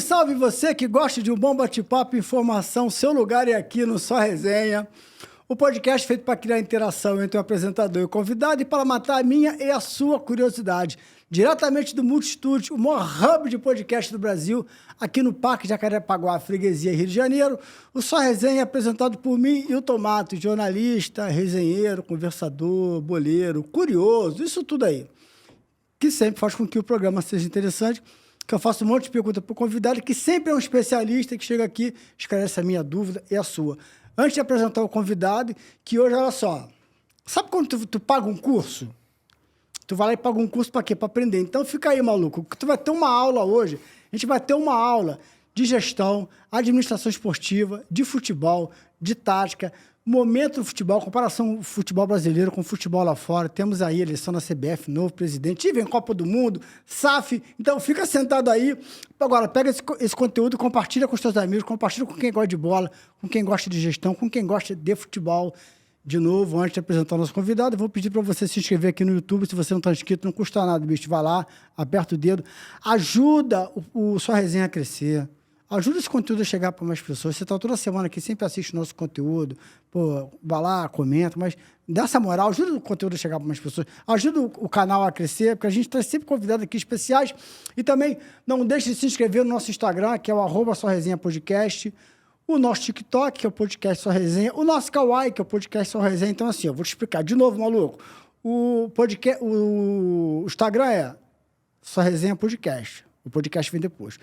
salve você que gosta de um bom bate-papo, informação, seu lugar é aqui no Só Resenha. O podcast feito para criar interação entre o apresentador e o convidado e para matar a minha e a sua curiosidade. Diretamente do Multistúdio, o maior hub de podcast do Brasil, aqui no Parque Jacarepaguá, Freguesia, Rio de Janeiro. O Só Resenha é apresentado por mim e o Tomato, jornalista, resenheiro, conversador, boleiro, curioso, isso tudo aí. Que sempre faz com que o programa seja interessante, que eu faço um monte de perguntas para o convidado, que sempre é um especialista que chega aqui, esclarece a minha dúvida e a sua. Antes de apresentar o convidado, que hoje, olha só, sabe quando tu paga um curso? Tu vai lá e paga um curso para quê? Para aprender. Então fica aí, maluco, tu vai ter uma aula hoje, a gente vai ter uma aula de gestão, administração esportiva, de futebol, de tática, momento do futebol, comparação do futebol brasileiro com o futebol lá fora. Temos aí eleição na CBF, novo presidente, vem Copa do Mundo, SAF. Então fica sentado aí. Agora, pega esse conteúdo, compartilha com os teus amigos, compartilha com quem gosta de bola, com quem gosta de gestão, com quem gosta de futebol. De novo, antes de apresentar o nosso convidado, eu vou pedir para você se inscrever aqui no YouTube. Se você não está inscrito, não custa nada, bicho. Vai lá, aperta o dedo. Ajuda o Sua Resenha a crescer. Ajuda esse conteúdo a chegar para mais pessoas. Você está toda semana aqui, sempre assiste o nosso conteúdo. Pô, vai lá, comenta, mas dá essa moral, ajuda o conteúdo a chegar para mais pessoas. Ajuda o canal a crescer, porque a gente traz sempre convidados aqui especiais. E também não deixe de se inscrever no nosso Instagram, que é o @SóResenhaPodcast. O nosso TikTok, que é o podcast Só Resenha. O nosso Kawaii, que é o podcast Só Resenha. Então, assim, eu vou te explicar de novo, maluco. O Instagram é Só Resenha Podcast. O podcast vem depois.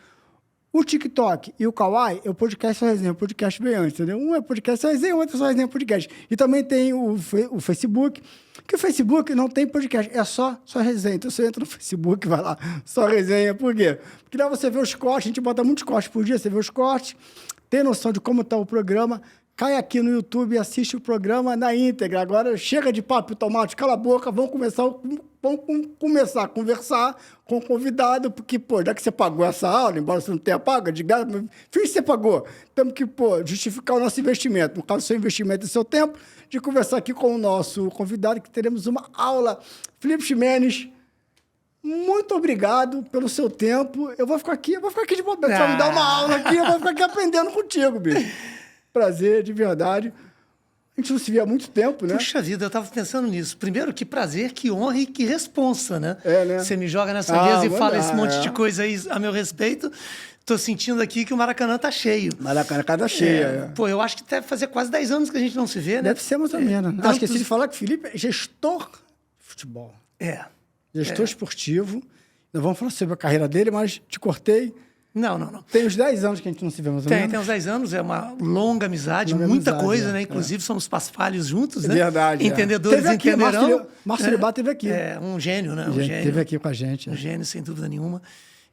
O TikTok e o Kawaii é o podcast Só Resenha. O podcast vem antes, entendeu? Um é podcast Só Resenha, o outro é Só Resenha Podcast. E também tem o Facebook, que o Facebook não tem podcast, é só Resenha. Então, você entra no Facebook, vai lá, Só Resenha. Por quê? Porque lá você vê os cortes, a gente bota muitos cortes por dia, você vê os cortes, tem noção de como está o programa, cai aqui no YouTube e assiste o programa na íntegra. Agora, chega de papo, Tomate, cala a boca, vamos começar a conversar com o convidado, porque, pô, já que você pagou essa aula, embora você não tenha pago, de graça, finge que você pagou. Temos que, pô, justificar o nosso investimento. No caso, seu investimento e seu tempo, de conversar aqui com o nosso convidado, que teremos uma aula. Felipe Ximenes, muito obrigado pelo seu tempo. Eu vou ficar aqui de bobeira. Você vai me dar uma aula aqui, eu vou ficar aqui aprendendo contigo, bicho. Prazer, de verdade. A gente não se via há muito tempo, né? Puxa vida, eu estava pensando nisso. Primeiro, que prazer, que honra e que responsa, né? É, né? Você me joga nessa mesa e fala esse monte de coisa aí a meu respeito. Tô sentindo aqui que o Maracanã tá cheio. Maracanã tá cheio. Pô, eu acho que deve fazer quase 10 anos que a gente não se vê, né? Deve ser mais ou menos. Né? Esqueci de falar que o Felipe é gestor de futebol. Gestor esportivo. Nós vamos falar sobre a carreira dele, mas te cortei. Não. Tem uns 10 anos que a gente não se vê, mais ou menos. Tem uns 10 anos, é uma longa amizade, muita coisa, né? Inclusive, somos paspalhos juntos, né? Verdade. Entendedores entenderão. Márcio Libar teve aqui. É, um gênio, né? Um gênio. Teve aqui com a gente. Um gênio, sem dúvida nenhuma.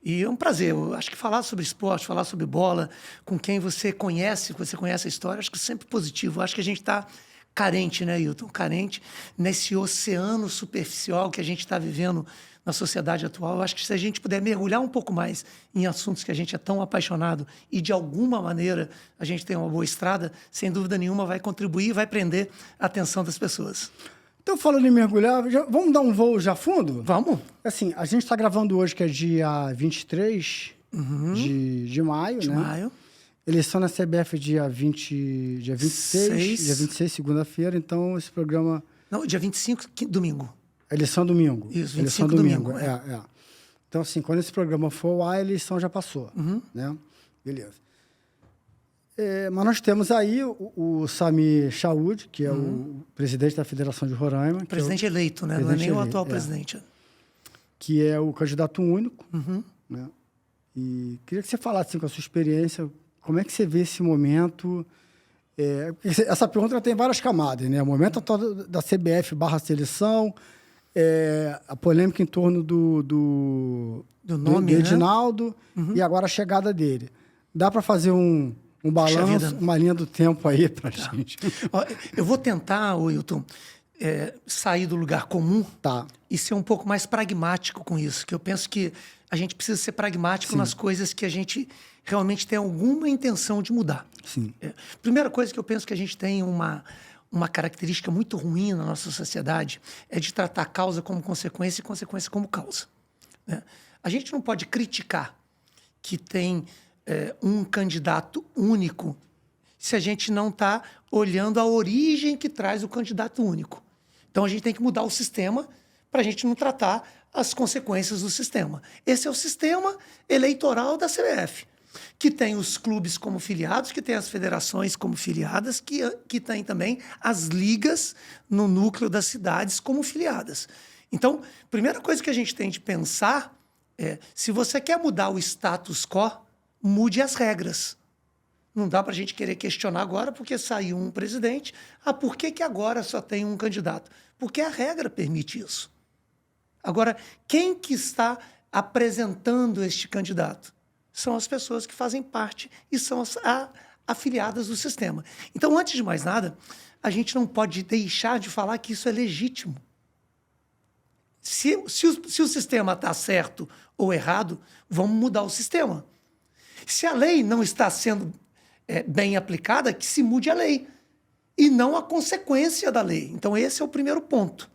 E é um prazer. Eu acho que falar sobre esporte, falar sobre bola, com quem você conhece a história, acho que é sempre positivo. Acho que a gente está carente, né, Hilton? Carente nesse oceano superficial que a gente está vivendo na sociedade atual. Eu acho que se a gente puder mergulhar um pouco mais em assuntos que a gente é tão apaixonado e, de alguma maneira, a gente tem uma boa estrada, sem dúvida nenhuma vai contribuir e vai prender a atenção das pessoas. Então, falando em mergulhar, vamos dar um voo já fundo? Vamos. Assim, a gente está gravando hoje, que é dia 23 de maio, de né? maio. Eleição na CBF dia 26, dia 26, segunda-feira. Então, esse programa... Não, dia 25, domingo. Eleição domingo. Isso, 25 eleição domingo. É. Então, assim, quando esse programa for ao ar, a eleição já passou, né? Beleza. Mas nós temos aí o Sami Chaud, que é o presidente da Federação de Roraima. Presidente eleito, né? Não é nem o atual presidente. Que é o candidato único, né? E queria que você falasse, assim, com a sua experiência, como é que você vê esse momento... essa pergunta tem várias camadas, né? O momento atual da CBF /seleção, a polêmica em torno do nome, do Edinaldo, e agora a chegada dele. Dá para fazer um balanço, uma linha do tempo aí para gente? Eu vou tentar, Wilton, sair do lugar comum e ser um pouco mais pragmático com isso, que eu penso que a gente precisa ser pragmático nas coisas que a gente realmente tem alguma intenção de mudar. Sim. Primeira coisa que eu penso que a gente tem uma característica muito ruim na nossa sociedade é de tratar a causa como consequência e consequência como causa, né? A gente não pode criticar que tem um candidato único se a gente não está olhando a origem que traz o candidato único. Então, a gente tem que mudar o sistema para a gente não tratar as consequências do sistema. Esse é o sistema eleitoral da CBF, que tem os clubes como filiados, que tem as federações como filiadas, que tem também as ligas no núcleo das cidades como filiadas. Então, a primeira coisa que a gente tem de pensar é, se você quer mudar o status quo, mude as regras. Não dá para a gente querer questionar agora porque saiu um presidente. Por que agora só tem um candidato? Porque a regra permite isso. Agora, quem que está apresentando este candidato? São as pessoas que fazem parte e são as afiliadas do sistema. Então, antes de mais nada, a gente não pode deixar de falar que isso é legítimo. Se o sistema está certo ou errado, vamos mudar o sistema. Se a lei não está sendo bem aplicada, que se mude a lei e não a consequência da lei. Então, esse é o primeiro ponto.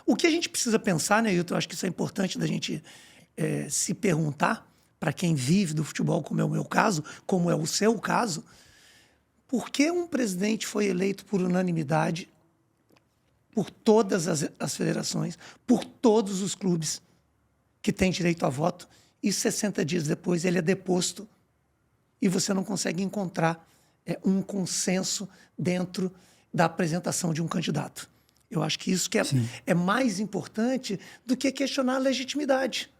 O que a gente precisa pensar, né, Hilton? Eu acho que isso é importante da gente se perguntar, para quem vive do futebol, como é o meu caso, como é o seu caso, por que um presidente foi eleito por unanimidade por todas as federações, por todos os clubes que têm direito a voto, e 60 dias depois ele é deposto e você não consegue encontrar um consenso dentro da apresentação de um candidato? Eu acho que isso que é mais importante do que questionar a legitimidade.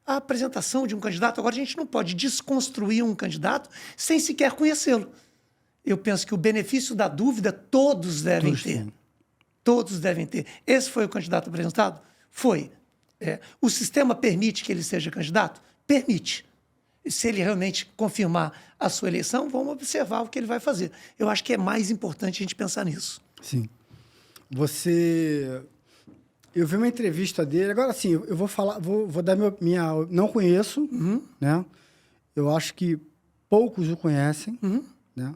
A apresentação de um candidato, agora a gente não pode desconstruir um candidato sem sequer conhecê-lo. Eu penso que o benefício da dúvida todos devem ter. Todos devem ter. Esse foi o candidato apresentado? Foi. O sistema permite que ele seja candidato? Permite. Se ele realmente confirmar a sua eleição, vamos observar o que ele vai fazer. Eu acho que é mais importante a gente pensar nisso. Sim. Eu vi uma entrevista dele, agora sim, eu vou falar, vou dar minha... Não conheço, né? Eu acho que poucos o conhecem, né?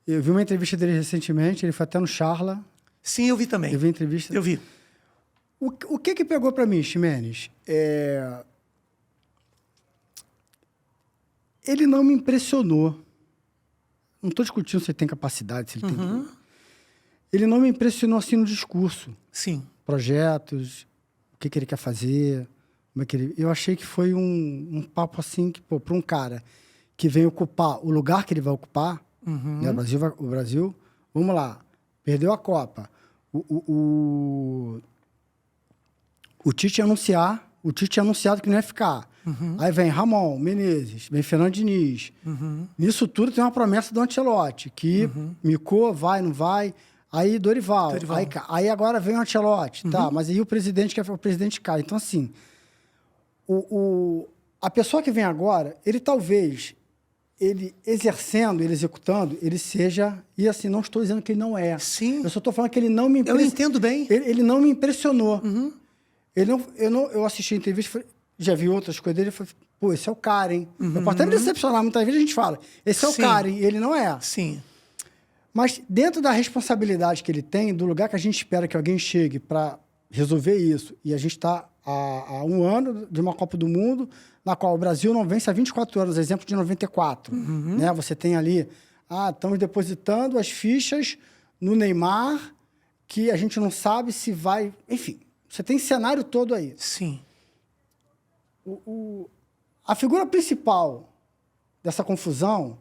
Eu vi uma entrevista dele recentemente, ele foi até no Charla. Sim, eu vi também. Eu vi a entrevista. Eu vi. O que pegou para mim, Ximenes? Ele não me impressionou. Não estou discutindo se ele tem capacidade, se ele tem... Ele não me impressionou assim no discurso. Sim. Projetos, o que ele quer fazer, como é que ele... Eu achei que foi um papo assim, que, para um cara que vem ocupar o lugar que ele vai ocupar, né, o Brasil, vamos lá, perdeu a Copa. O Tite anunciado que não ia ficar. Aí vem Ramon Menezes, vem Fernando Diniz. Nisso tudo tem uma promessa do Ancelotti, que micou, vai, não vai... Aí Dorival. Aí agora vem o Ancelotti, tá? Mas aí o presidente quer o presidente cai. Então, assim, a pessoa que vem agora, ele talvez, ele exercendo, ele executando, ele seja... E assim, não estou dizendo que ele não é. Sim. Eu só estou falando que ele não me Eu entendo bem. Ele não me impressionou. Eu assisti a entrevista, já vi outras coisas dele e falei, pô, esse é o cara, hein? Eu posso até me decepcionar, muitas vezes a gente fala, esse é o cara, hein? E ele não é. Sim. Mas dentro da responsabilidade que ele tem, do lugar que a gente espera que alguém chegue para resolver isso, e a gente está há um ano de uma Copa do Mundo, na qual o Brasil não vence há 24 anos, exemplo de 94. Né? Você tem ali, estamos depositando as fichas no Neymar, que a gente não sabe se vai... Enfim, você tem cenário todo aí. Sim. A figura principal dessa confusão...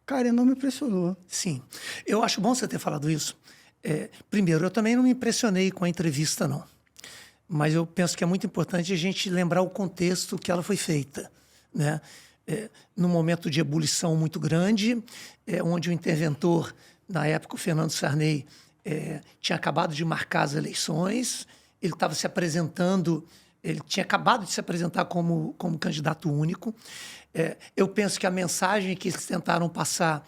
Cara, ele não me impressionou. Sim. Eu acho bom você ter falado isso. Primeiro, eu também não me impressionei com a entrevista, não. Mas eu penso que é muito importante a gente lembrar o contexto que ela foi feita, né? Num momento de ebulição muito grande, onde o interventor, na época, o Fernando Sarney, tinha acabado de marcar as eleições, ele estava se apresentando, ele tinha acabado de se apresentar como candidato único. Eu penso que a mensagem que eles tentaram passar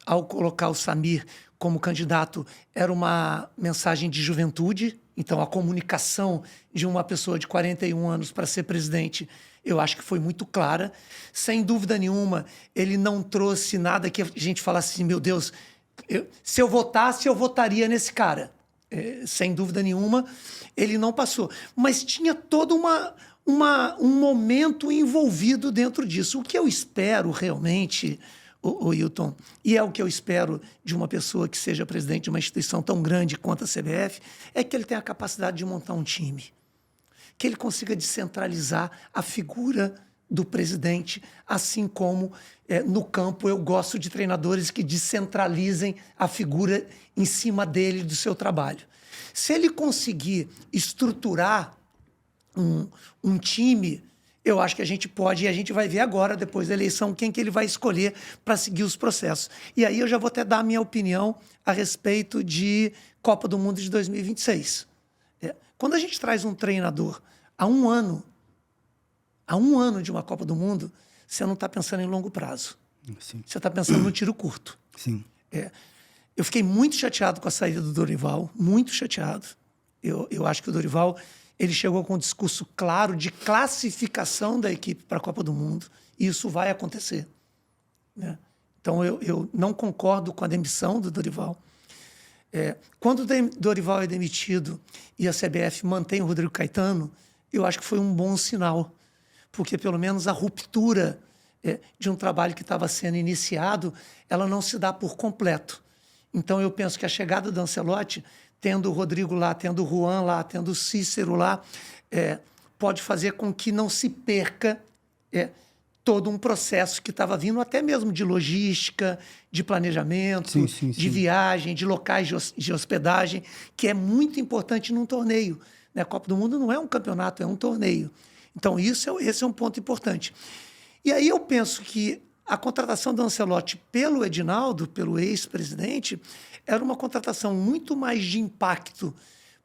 ao colocar o Samir como candidato era uma mensagem de juventude. Então, a comunicação de uma pessoa de 41 anos para ser presidente, eu acho que foi muito clara. Sem dúvida nenhuma, ele não trouxe nada que a gente falasse assim, meu Deus, se eu votasse, eu votaria nesse cara. Sem dúvida nenhuma, ele não passou. Mas tinha toda um momento envolvido dentro disso. O que eu espero realmente, o Hilton, e é o que eu espero de uma pessoa que seja presidente de uma instituição tão grande quanto a CBF, é que ele tenha a capacidade de montar um time, que ele consiga descentralizar a figura do presidente, assim como no campo eu gosto de treinadores que descentralizem a figura em cima dele, do seu trabalho. Se ele conseguir estruturar um time, eu acho que a gente pode, e a gente vai ver agora, depois da eleição, quem que ele vai escolher para seguir os processos. E aí eu já vou até dar a minha opinião a respeito de Copa do Mundo de 2026. Quando a gente traz um treinador há um ano de uma Copa do Mundo, você não está pensando em longo prazo. Sim. Você está pensando no tiro curto. Sim. Eu fiquei muito chateado com a saída do Dorival, muito chateado. Eu acho que o Dorival ele chegou com um discurso claro de classificação da equipe para a Copa do Mundo, e isso vai acontecer. Né? Então, eu não concordo com a demissão do Dorival. Quando o Dorival é demitido e a CBF mantém o Rodrigo Caetano, eu acho que foi um bom sinal, porque pelo menos a ruptura de um trabalho que estava sendo iniciado, ela não se dá por completo. Então, eu penso que a chegada do Ancelotti, tendo o Rodrigo lá, tendo o Juan lá, tendo o Cícero lá, pode fazer com que não se perca todo um processo que estava vindo até mesmo de logística, de planejamento, sim. de viagem, de locais de hospedagem, que é muito importante num torneio. Né? A Copa do Mundo não é um campeonato, é um torneio. Então, esse é um ponto importante. E aí eu penso que a contratação do Ancelotti pelo Edinaldo, pelo ex-presidente, era uma contratação muito mais de impacto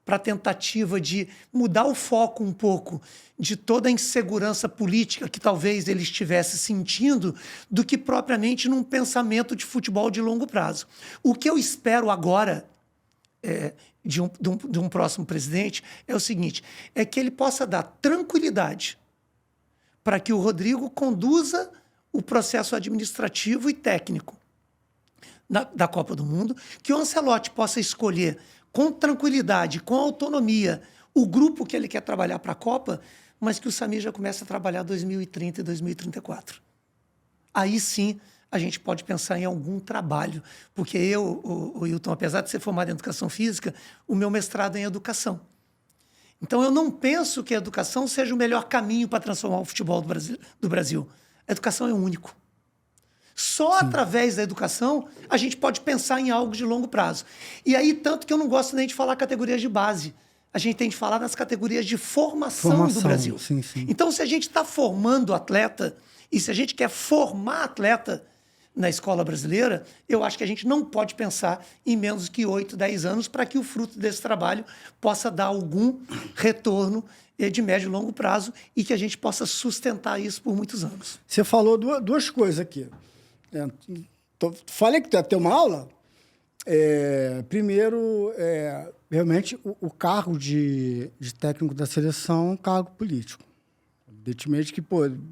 para a tentativa de mudar o foco um pouco de toda a insegurança política que talvez ele estivesse sentindo, do que propriamente num pensamento de futebol de longo prazo. O que eu espero agora de um próximo presidente é o seguinte, é que ele possa dar tranquilidade para que o Rodrigo conduza o processo administrativo e técnico da Copa do Mundo, que o Ancelotti possa escolher com tranquilidade, com autonomia, o grupo que ele quer trabalhar para a Copa, mas que o Samir já comece a trabalhar 2030 e 2034. Aí sim a gente pode pensar em algum trabalho, porque o Hilton, apesar de ser formado em Educação Física, o meu mestrado é em Educação. Então eu não penso que a educação seja o melhor caminho para transformar o futebol do Brasil. A educação é único. Só através da educação a gente pode pensar em algo de longo prazo. E aí, tanto que eu não gosto nem de falar categorias de base. A gente tem de falar nas categorias de formação do Brasil. Sim. Então, se a gente está formando atleta, e se a gente quer formar atleta na escola brasileira, eu acho que a gente não pode pensar em menos que 8, 10 anos para que o fruto desse trabalho possa dar algum retorno de médio e longo prazo e que a gente possa sustentar isso por muitos anos. Você falou duas coisas aqui. Falei que tu ia ter uma aula. Primeiro, realmente, o cargo de técnico da seleção é um cargo político. Evidentemente que,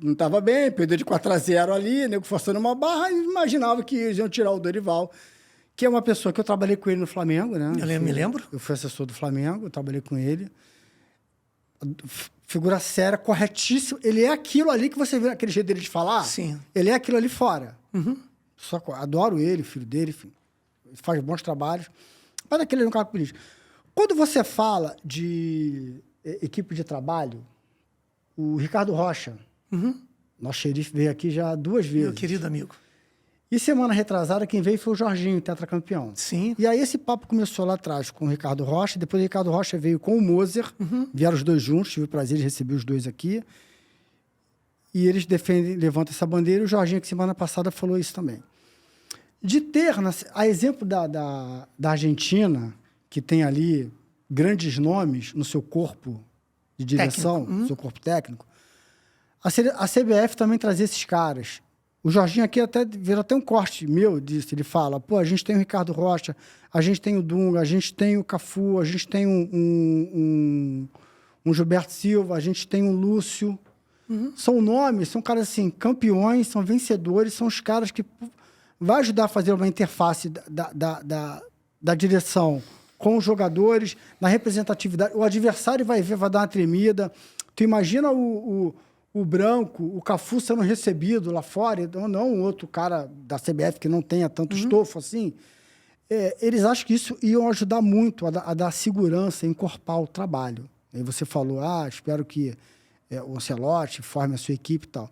não estava bem, perdeu de 4-0 ali, nego forçando uma barra, e imaginava que eles iam tirar o Dorival, que é uma pessoa que eu trabalhei com ele no Flamengo, né? Eu me lembro. Eu fui assessor do Flamengo, eu trabalhei com ele. Figura séria, corretíssima. Ele é aquilo ali que você vê naquele jeito dele de falar. Sim. Ele é aquilo ali fora. Uhum. Adoro ele, filho dele, enfim. Ele faz bons trabalhos. Mas aquele é um cargo político. Quando você fala de equipe de trabalho, o Ricardo Rocha, nosso xerife, veio aqui já 2 vezes. Meu querido amigo. E semana retrasada, quem veio foi o Jorginho, tetracampeão. Sim. E aí esse papo começou lá atrás com o Ricardo Rocha, depois o Ricardo Rocha veio com o Moser, vieram os dois juntos, tive o prazer de receber os dois aqui. E eles levantam essa bandeira, e o Jorginho, que semana passada, falou isso também. De ter, a exemplo da Argentina, que tem ali grandes nomes no seu corpo de direção, no seu corpo técnico, a CBF também trazia esses caras. O Jorginho aqui virou até um corte meu disso. Ele fala, a gente tem o Ricardo Rocha, a gente tem o Dunga, a gente tem o Cafu, a gente tem um Gilberto Silva, a gente tem o Lúcio. São nomes, são caras assim, campeões, são vencedores, são os caras que vai ajudar a fazer uma interface da direção com os jogadores, na representatividade. O adversário vai ver, vai dar uma tremida. Tu imagina o Branco, o Cafu sendo recebido lá fora, então não um outro cara da CBF que não tenha tanto estofo assim. Eles acham que isso iam ajudar muito a dar segurança, a encorpar o trabalho. Aí você falou, espero que o Ancelotti forme a sua equipe e tal.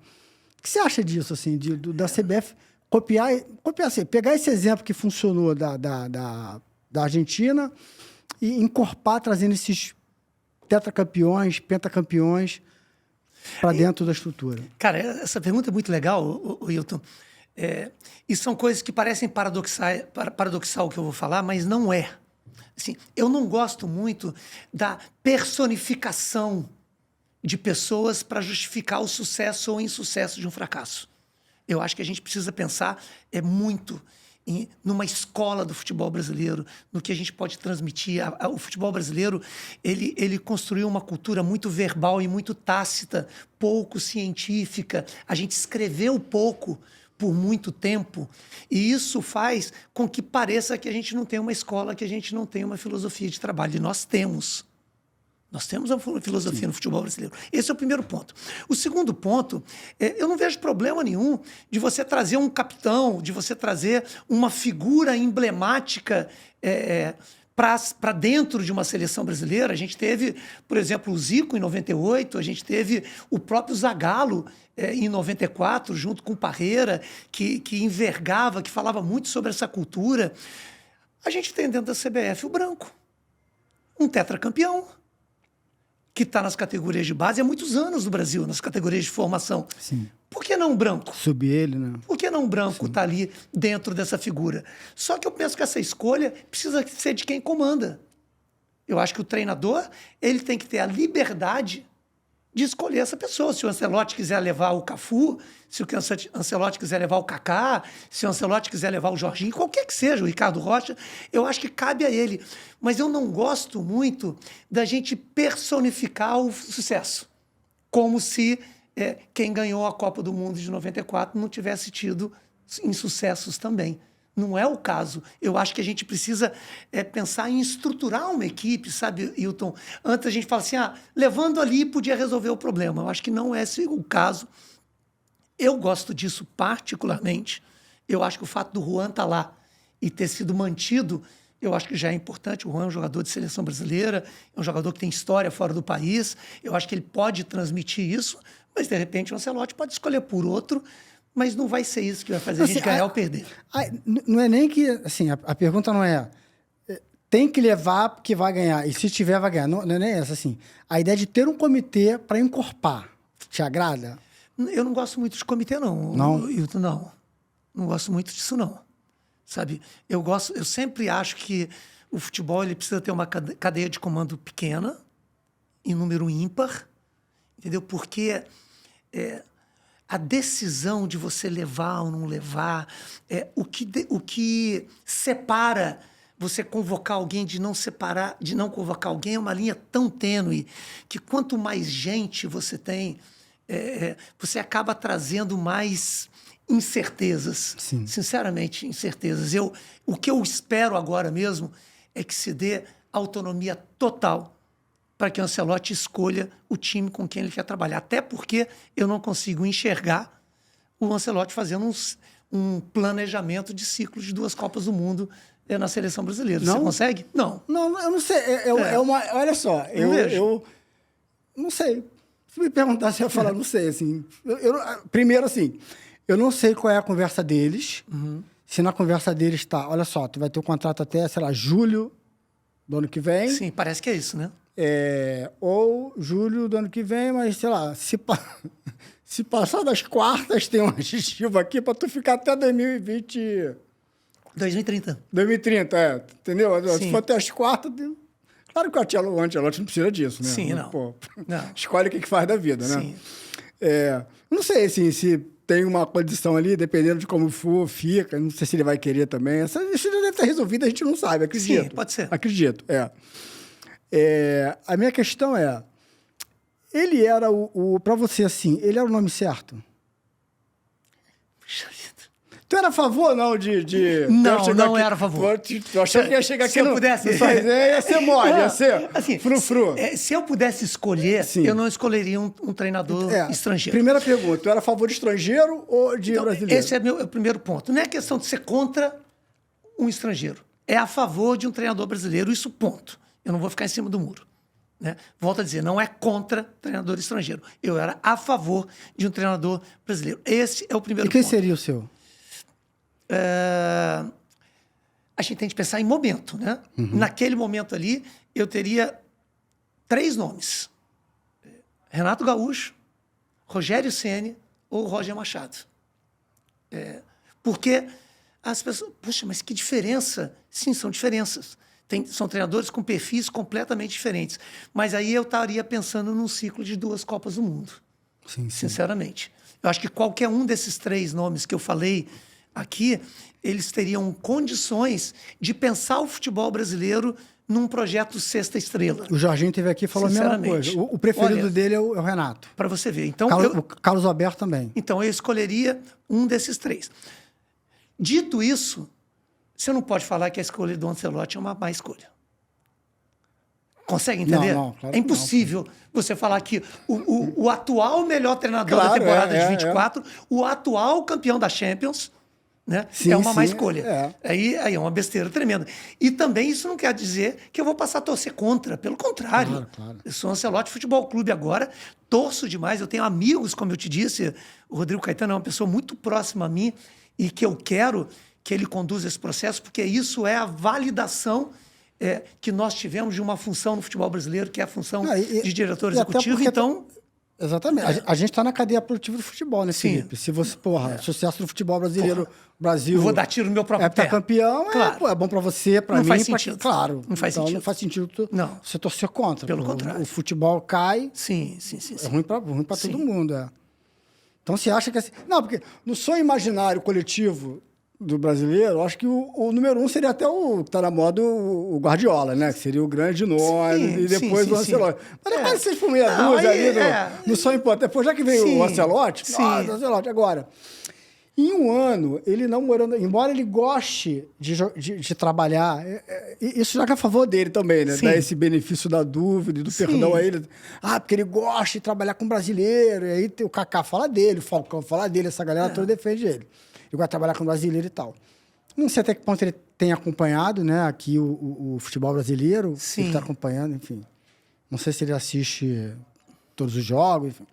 O que você acha disso, assim, da CBF copiar assim, pegar esse exemplo que funcionou da Argentina e encorpar, trazendo esses tetracampeões, pentacampeões para dentro da estrutura? Cara, essa pergunta é muito legal, Wilton. E são coisas que parecem paradoxal o que eu vou falar, mas não é. Assim, eu não gosto muito da personificação de pessoas para justificar o sucesso ou insucesso de um fracasso. Eu acho que a gente precisa pensar muito numa escola do futebol brasileiro, no que a gente pode transmitir. O futebol brasileiro, ele construiu uma cultura muito verbal e muito tácita, pouco científica. A gente escreveu pouco por muito tempo, e isso faz com que pareça que a gente não tem uma escola, que a gente não tem uma filosofia de trabalho. E nós temos. Nós temos uma filosofia no futebol brasileiro. Esse é o primeiro ponto. O segundo ponto, eu não vejo problema nenhum de você trazer um capitão, de você trazer uma figura emblemática para dentro de uma seleção brasileira. A gente teve, por exemplo, o Zico em 98, a gente teve o próprio Zagallo em 94, junto com o Parreira, que envergava, que falava muito sobre essa cultura. A gente tem dentro da CBF o Branco, um tetracampeão, que está nas categorias de base há muitos anos no Brasil, nas categorias de formação. Sim. Por que não o Branco? Subir ele, né? Por que não o Branco está ali dentro dessa figura? Só que eu penso que essa escolha precisa ser de quem comanda. Eu acho que o treinador ele tem que ter a liberdade de escolher essa pessoa. Se o Ancelotti quiser levar o Cafu, se o Ancelotti quiser levar o Kaká, se o Ancelotti quiser levar o Jorginho, qualquer que seja, o Ricardo Rocha, eu acho que cabe a ele. Mas eu não gosto muito da gente personificar o sucesso, como se quem ganhou a Copa do Mundo de 94 não tivesse tido insucessos também. Não é o caso. Eu acho que a gente precisa pensar em estruturar uma equipe, sabe, Hilton? Antes a gente fala assim, levando ali podia resolver o problema. Eu acho que não é esse o caso. Eu gosto disso particularmente. Eu acho que o fato do Juan estar lá e ter sido mantido, eu acho que já é importante. O Juan é um jogador de seleção brasileira, é um jogador que tem história fora do país. Eu acho que ele pode transmitir isso, mas, de repente, o Ancelotti pode escolher por outro, mas não vai ser isso que vai fazer a gente ganhar ou perder. Não é nem que... Assim, a pergunta não é... Tem que levar porque vai ganhar. E se tiver, vai ganhar. Não é nem essa, assim. A ideia de ter um comitê para encorpar. Te agrada? Eu não gosto muito de comitê, não. Não? Hilton, não. Não gosto muito disso, não. Sabe? Eu sempre acho que o futebol ele precisa ter uma cadeia de comando pequena, em número ímpar, entendeu? Porque... a decisão de você levar ou não levar, o que separa você convocar alguém de não separar, de não convocar alguém, é uma linha tão tênue que quanto mais gente você tem, você acaba trazendo mais incertezas. Sim. Sinceramente, incertezas. O que eu espero agora mesmo é que se dê autonomia total para que o Ancelotti escolha o time com quem ele quer trabalhar. Até porque eu não consigo enxergar o Ancelotti fazendo um planejamento de ciclo de 2 Copas do Mundo na seleção brasileira. Não? Você consegue? Não. Não, eu não sei. Olha só, eu não sei. Se me perguntar, se eu falar, não sei, assim. Primeiro, assim, eu não sei qual é a conversa deles. Uhum. Se na conversa deles está, olha só, tu vai ter um contrato até, sei lá, julho do ano que vem. Sim, parece que é isso, né? Ou julho do ano que vem, mas, sei lá, se passar das quartas, tem um aditivo aqui para tu ficar até 2020... 2030. 2030, entendeu? Sim. Se for até as quartas... Claro que o Ancelotti não precisa disso, né? Sim, não. Pô, não. Escolhe o que faz da vida, né? Sim. Não sei, assim, se tem uma condição ali, dependendo de como for, fica. Não sei se ele vai querer também. Isso já deve estar resolvido, a gente não sabe, acredito. Sim, pode ser. Acredito, a minha questão é, ele era para você, assim, ele era o nome certo? Puxa vida. Tu era a favor ou não de... Não era a favor. Tu achou que ia chegar aqui Se eu pudesse... no Só Resenha, ia ser mole, ia ser assim, frufru. Se eu pudesse escolher, eu não escolheria um treinador estrangeiro. Primeira pergunta, tu era a favor de estrangeiro ou de brasileiro? Esse é o primeiro ponto. Não é questão de ser contra um estrangeiro. É a favor de um treinador brasileiro, isso ponto. Eu não vou ficar em cima do muro. Né? Volto a dizer, não é contra treinador estrangeiro. Eu era a favor de um treinador brasileiro. Esse é o primeiro ponto. E quem seria o seu? A gente tem que pensar em momento. Né? Naquele momento ali, eu teria 3 nomes. Renato Gaúcho, Rogério Ceni ou Roger Machado. Porque as pessoas... Poxa, mas que diferença? Sim, são diferenças. São treinadores com perfis completamente diferentes. Mas aí eu estaria pensando num ciclo de 2 Copas do Mundo. Sim. Sinceramente. Eu acho que qualquer um desses 3 nomes que eu falei aqui, eles teriam condições de pensar o futebol brasileiro num projeto Sexta Estrela. O Jorginho esteve aqui e falou a mesma coisa. O preferido dele é o Renato. Para você ver. Então, o Carlos Alberto também. Então, eu escolheria um desses 3. Dito isso, você não pode falar que a escolha do Ancelotti é uma má escolha. Consegue entender? Não, claro é impossível você falar que o atual melhor treinador da temporada de 24, o atual campeão da Champions, né, é uma má escolha. Aí é uma besteira tremenda. E também isso não quer dizer que eu vou passar a torcer contra. Pelo contrário. Claro. Eu sou Ancelotti Futebol Clube agora, torço demais. Eu tenho amigos, como eu te disse. O Rodrigo Caetano é uma pessoa muito próxima a mim e que eu quero que ele conduza esse processo, porque isso é a validação que nós tivemos de uma função no futebol brasileiro, que é a função de diretor executivo. Então... Exatamente. A gente está na cadeia produtiva do futebol, né, Felipe? Se você, sucesso do futebol brasileiro, Brasil... Vou dar tiro no meu próprio pé. Campeão, claro. É bom para você, para mim... Não faz sentido. Claro. Não faz sentido. Não faz sentido você torcer contra. Pelo contrário. O futebol cai... Sim. É ruim para todo mundo, Então, você acha que... Não, porque no sonho imaginário coletivo do brasileiro, acho que o número 1 seria até o que está na moda, o Guardiola, né? Que seria o grande nome, e depois o Ancelotti. Mas depois vocês por meia dúzia ali no sonho importante. Depois, já que veio o Ancelotti, o Ancelotti agora. Em um ano, ele não morando... Embora ele goste de trabalhar, isso já que é a favor dele também, né? Dar esse benefício da dúvida e do perdão a ele. Porque ele gosta de trabalhar com brasileiro. E aí o Kaká fala dele, o Falcão fala dele, essa galera toda defende ele. Ele gosta de trabalhar com brasileiro e tal. Não sei até que ponto ele tem acompanhado, né, aqui o futebol brasileiro. Sim. Ele está acompanhando, enfim. Não sei se ele assiste todos os jogos, enfim.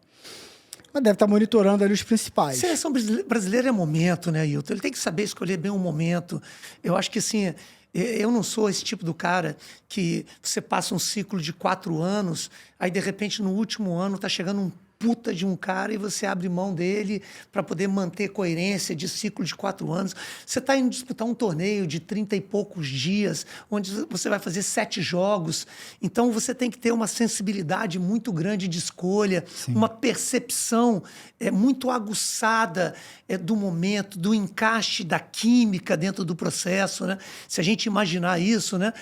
Mas deve estar monitorando ali os principais. Seleção brasileira é momento, né, Ailton? Ele tem que saber escolher bem o momento. Eu acho que, assim, eu não sou esse tipo do cara que você passa um ciclo de 4 anos, aí, de repente, no último ano, está chegando um puta de um cara e você abre mão dele para poder manter coerência de ciclo de 4 anos. Você está indo disputar um torneio de 30 e poucos dias, onde você vai fazer 7 jogos. Então, você tem que ter uma sensibilidade muito grande de escolha, uma percepção muito aguçada do momento, do encaixe da química dentro do processo. Né? Se a gente imaginar isso, né?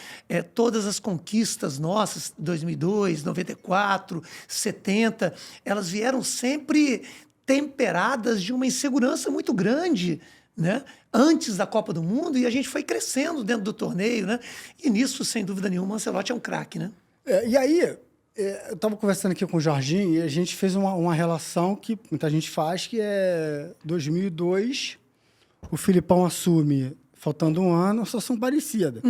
Todas as conquistas nossas, 2002, 94, 70, elas vieram sempre temperadas de uma insegurança muito grande, né? Antes da Copa do Mundo, e a gente foi crescendo dentro do torneio, né? E nisso, sem dúvida nenhuma, o Ancelotti é um craque, né? E aí, eu estava conversando aqui com o Jorginho e a gente fez uma relação que muita gente faz, que é 2002, o Filipão assume, faltando um ano, a situação parecida.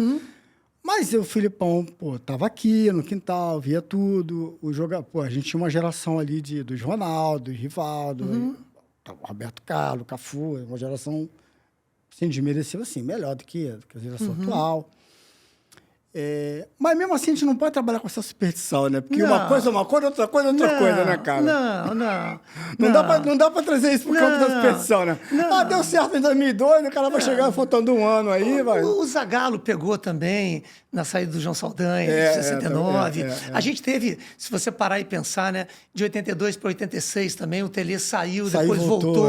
Mas o Filipão, tava aqui no quintal, via tudo. A gente tinha uma geração ali dos Ronaldo, Rivaldo, Roberto Carlos, Cafu, uma geração, assim, desmereceu, assim, melhor do que a geração atual. Mas mesmo assim a gente não pode trabalhar com essa superstição, né? Porque uma coisa é uma coisa, outra coisa é outra coisa, né, cara? Não dá pra trazer isso pro campo da superstição, né? Deu certo em 2002, o cara vai chegar faltando um ano aí, vai. O Zagallo pegou também na saída do João Saldanha, de 69. A gente teve, se você parar e pensar, né, de 82 para 86 também, o Tele saiu, depois voltou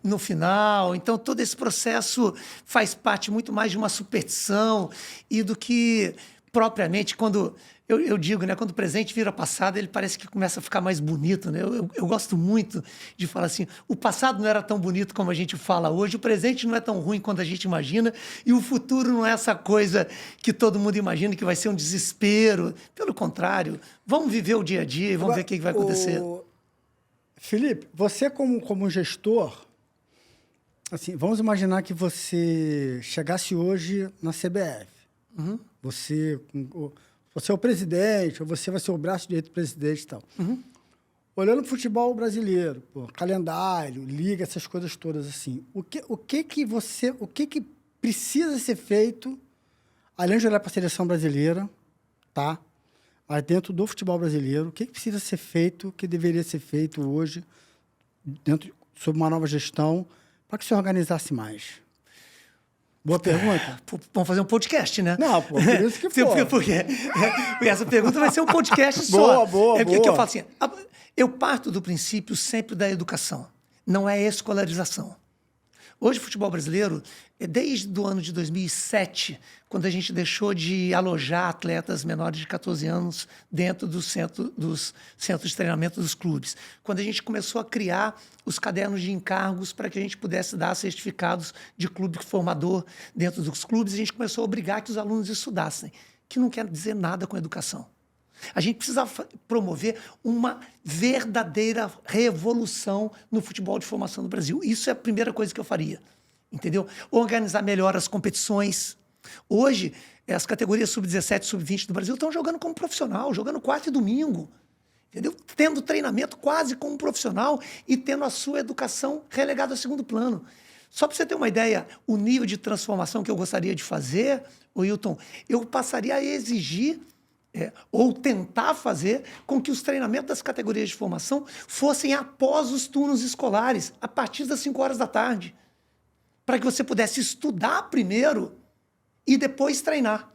no final. Então, todo esse processo faz parte muito mais de uma superstição e do que propriamente, quando eu digo, né, quando o presente vira passado, ele parece que começa a ficar mais bonito, né? Eu gosto muito de falar assim, o passado não era tão bonito como a gente fala hoje, o presente não é tão ruim quanto a gente imagina, e o futuro não é essa coisa que todo mundo imagina que vai ser um desespero. Pelo contrário, vamos viver o dia a dia e vamos ver o que vai acontecer. Felipe, você como gestor, assim, vamos imaginar que você chegasse hoje na CBF. Uhum. Você é o presidente, ou você vai ser o braço direito do presidente e tal. Uhum. Olhando para o futebol brasileiro, pô, calendário, liga, essas coisas todas assim, o que precisa ser feito, além de olhar para a seleção brasileira, tá? Mas dentro do futebol brasileiro, o que precisa ser feito, o que deveria ser feito hoje, sob uma nova gestão, para que se organizasse mais? Boa pergunta. Vamos fazer um podcast, né? Não, pô, por isso que for. Porque essa pergunta vai ser um podcast só. Boa. Porque eu falo assim, eu parto do princípio sempre da educação, não é escolarização. Hoje o futebol brasileiro, desde o ano de 2007, quando a gente deixou de alojar atletas menores de 14 anos dentro dos centros de treinamento dos clubes, quando a gente começou a criar os cadernos de encargos para que a gente pudesse dar certificados de clube formador dentro dos clubes, a gente começou a obrigar que os alunos estudassem, que não quer dizer nada com educação. A gente precisa promover uma verdadeira revolução no futebol de formação do Brasil. Isso é a primeira coisa que eu faria, entendeu? Organizar melhor as competições. Hoje, as categorias sub-17 e sub-20 do Brasil estão jogando como profissional, jogando quarta e domingo, entendeu? Tendo treinamento quase como profissional e tendo a sua educação relegada ao segundo plano. Só para você ter uma ideia, o nível de transformação que eu gostaria de fazer, Wilton, eu passaria a exigir ou tentar fazer com que os treinamentos das categorias de formação fossem após os turnos escolares, a partir das 5 horas da tarde, para que você pudesse estudar primeiro e depois treinar.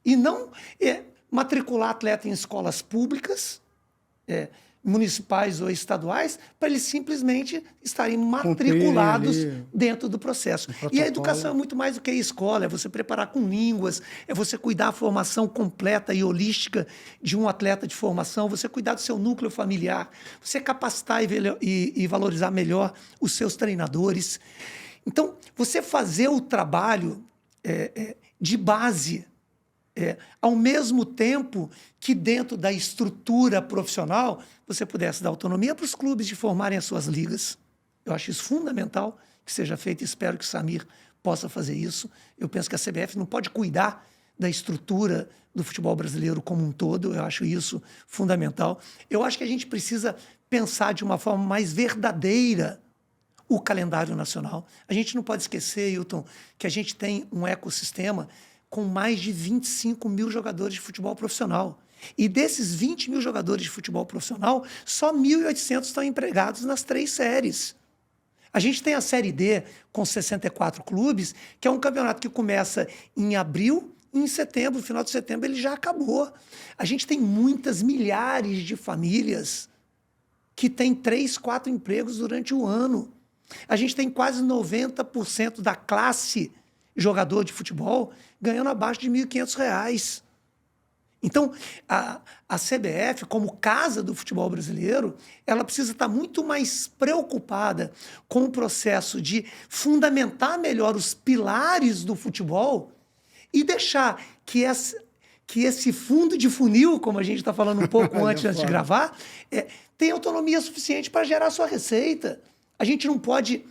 E não matricular atleta em escolas públicas, municipais ou estaduais, para eles simplesmente estarem matriculados dentro do processo. E a educação é muito mais do que a escola, é você preparar com línguas, é você cuidar da formação completa e holística de um atleta de formação, você cuidar do seu núcleo familiar, você capacitar e valorizar melhor os seus treinadores. Então, você fazer o trabalho de base, ao mesmo tempo que dentro da estrutura profissional você pudesse dar autonomia para os clubes de formarem as suas ligas. Eu acho isso fundamental que seja feito e espero que o Samir possa fazer isso. Eu penso que a CBF não pode cuidar da estrutura do futebol brasileiro como um todo, eu acho isso fundamental. Eu acho que a gente precisa pensar de uma forma mais verdadeira o calendário nacional. A gente não pode esquecer, Hilton, que a gente tem um ecossistema com mais de 25 mil jogadores de futebol profissional. E desses 20 mil jogadores de futebol profissional, só 1.800 estão empregados nas 3 séries. A gente tem a Série D com 64 clubes, que é um campeonato que começa em abril e em setembro, no final de setembro ele já acabou. A gente tem muitas milhares de famílias que têm 3, 4 empregos durante o ano. A gente tem quase 90% da classe jogador de futebol ganhando abaixo de R$ 1.500. Então, a CBF, como casa do futebol brasileiro, ela precisa estar muito mais preocupada com o processo de fundamentar melhor os pilares do futebol e deixar que esse fundo de funil, como a gente está falando um pouco antes de gravar, tenha autonomia suficiente para gerar sua receita. A gente não pode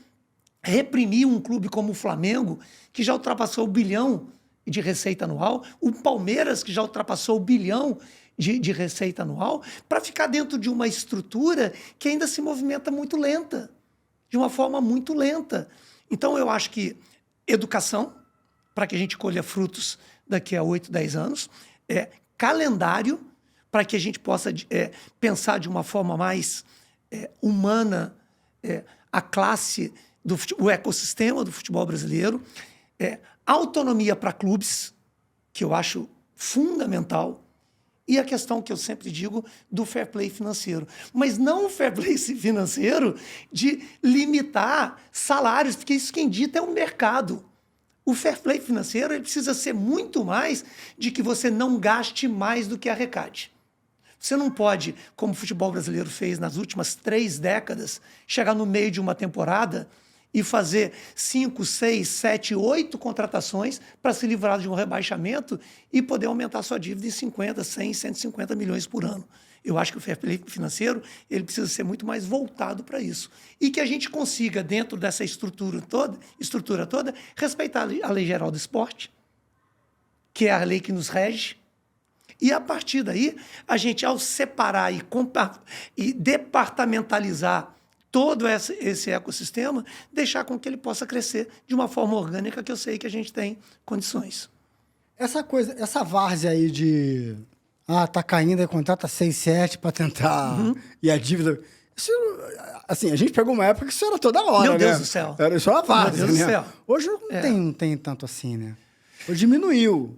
reprimir um clube como o Flamengo, que já ultrapassou o 1 bilhão de receita anual, o Palmeiras, que já ultrapassou o 1 bilhão de receita anual, para ficar dentro de uma estrutura que ainda se movimenta muito lenta, de uma forma muito lenta. Então, eu acho que educação, para que a gente colha frutos daqui a 8, 10 anos, calendário, para que a gente possa pensar de uma forma mais humana a classe, o ecossistema do futebol brasileiro, autonomia para clubes, que eu acho fundamental, e a questão que eu sempre digo do fair play financeiro. Mas não o fair play financeiro de limitar salários, porque isso quem dita é o mercado. O fair play financeiro ele precisa ser muito mais de que você não gaste mais do que arrecade. Você não pode, como o futebol brasileiro fez nas últimas 3 décadas, chegar no meio de uma temporada e fazer 5, 6, 7, 8 contratações para se livrar de um rebaixamento e poder aumentar sua dívida em 50, 100, 150 milhões por ano. Eu acho que o fair play financeiro ele precisa ser muito mais voltado para isso. E que a gente consiga, dentro dessa estrutura toda, respeitar a Lei Geral do Esporte, que é a lei que nos rege. E, a partir daí, a gente, ao separar e departamentalizar todo esse ecossistema, deixar com que ele possa crescer de uma forma orgânica que eu sei que a gente tem condições. Essa várzea aí de... tá caindo, aí contrata 6, 7 para tentar... E a dívida... Isso, assim, a gente pegou uma época que isso era toda hora, Meu Deus né? do céu. Era só a várzea, Meu Deus né? do céu. Hoje não tem tanto assim, né? Hoje diminuiu.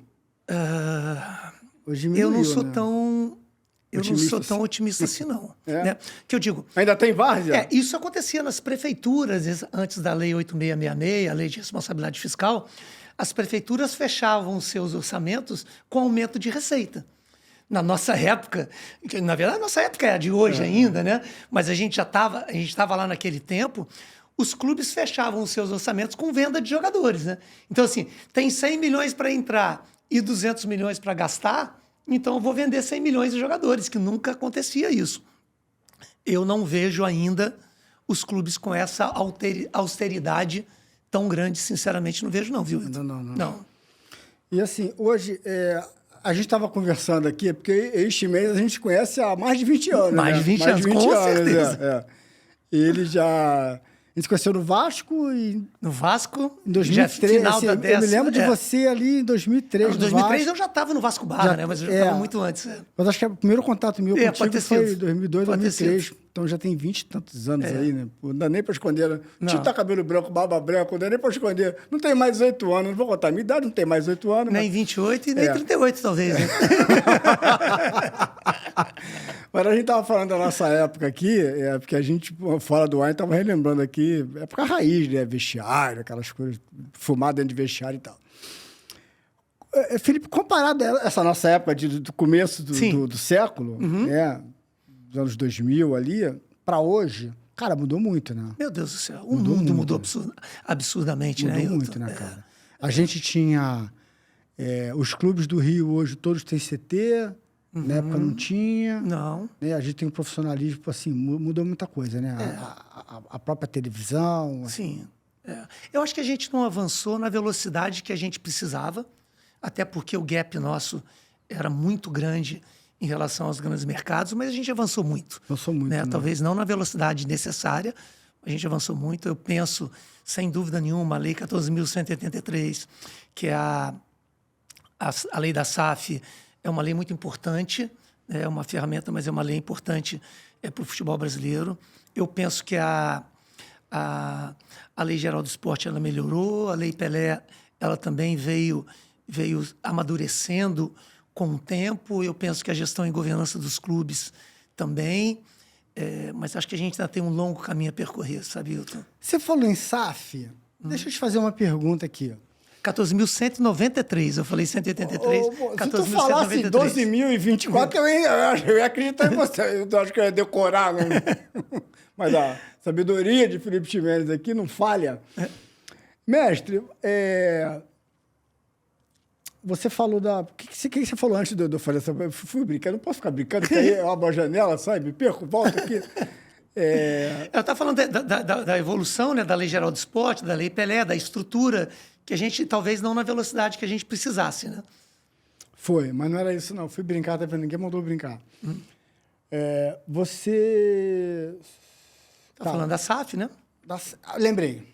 Hoje diminuiu, Eu não sou né? tão otimista assim, não. É? Né? Que eu digo... Ainda tem várzea? Isso acontecia nas prefeituras, antes da Lei 8666, a Lei de Responsabilidade Fiscal. As prefeituras fechavam seus orçamentos com aumento de receita. Na nossa época, que, na verdade, a nossa época é a de hoje ainda, né? Mas a gente estava lá naquele tempo, os clubes fechavam os seus orçamentos com venda de jogadores, né? Então, assim, tem 100 milhões para entrar e 200 milhões para gastar, então eu vou vender 100 milhões de jogadores, que nunca acontecia isso. Eu não vejo ainda os clubes com essa austeridade tão grande, sinceramente, não vejo não, viu? Não. E assim, hoje, a gente estava conversando aqui, porque este mês a gente conhece há mais de 20 anos, Mais né? de 20 anos, com certeza. Ele já... A gente se conheceu no Vasco e... No Vasco, em 2003, final assim, da eu me lembro de você ali em 2003. Em 2003 eu já estava no Vasco Barra, né? Mas eu já estava muito antes. Mas acho que o primeiro contato meu contigo foi em 2002, Pode 2003. Então já tem 20 e tantos anos aí, né? Pô, não dá nem pra esconder. Né? Tio tá cabelo branco, barba branca, não dá nem pra esconder. Não tem mais 8 anos, não vou contar a minha idade, não tem mais 8 anos. Nem 28 e nem 38, talvez, né? Mas a gente tava falando da nossa época aqui, porque a gente, fora do ar, tava relembrando aqui, época raiz, né? Vestiário, aquelas coisas, fumar dentro de vestiário e tal. Felipe, comparado a essa nossa época do começo do século, né? Dos anos 2000 ali, para hoje, cara, mudou muito, né? Meu Deus do céu, o mundo mudou absurdamente, né? Mudou muito, né, cara? A gente tinha... os clubes do Rio hoje todos têm CT, na época não tinha. Não. Né? A gente tem um profissionalismo, assim, mudou muita coisa, né? A própria televisão. Sim. Eu acho que a gente não avançou na velocidade que a gente precisava, até porque o gap nosso era muito grande em relação aos grandes mercados, mas a gente avançou muito. Avançou muito, né? Talvez não na velocidade necessária, a gente avançou muito. Eu penso, sem dúvida nenhuma, a Lei 14.183, que é a lei da SAF, é uma lei muito importante, é uma ferramenta, mas é uma lei importante para o futebol brasileiro. Eu penso que a Lei Geral do Esporte ela melhorou, a Lei Pelé ela também veio amadurecendo com o tempo. Eu penso que a gestão e governança dos clubes também, mas acho que a gente ainda tem um longo caminho a percorrer, sabe, Hilton? Você falou em SAF, deixa eu te fazer uma pergunta aqui. 14.193, eu falei 183, 14.193. Se tu falasse 12.024, eu ia acreditar em você. Eu acho que eu ia decorar, né? Mas a sabedoria de Felipe Ximenes aqui não falha. Mestre, você falou da... O que você falou antes de eu fazer essa... Eu fui brincando, não posso ficar brincando, porque aí eu abro a janela, sai, me perco, volto aqui. Eu estava falando da evolução, né, da Lei Geral do Esporte, da Lei Pelé, da estrutura, que a gente, talvez não na velocidade que a gente precisasse, né? Foi, mas não era isso, não. Fui brincar, ninguém mandou brincar. Você... Tá falando da SAF, né? Lembrei.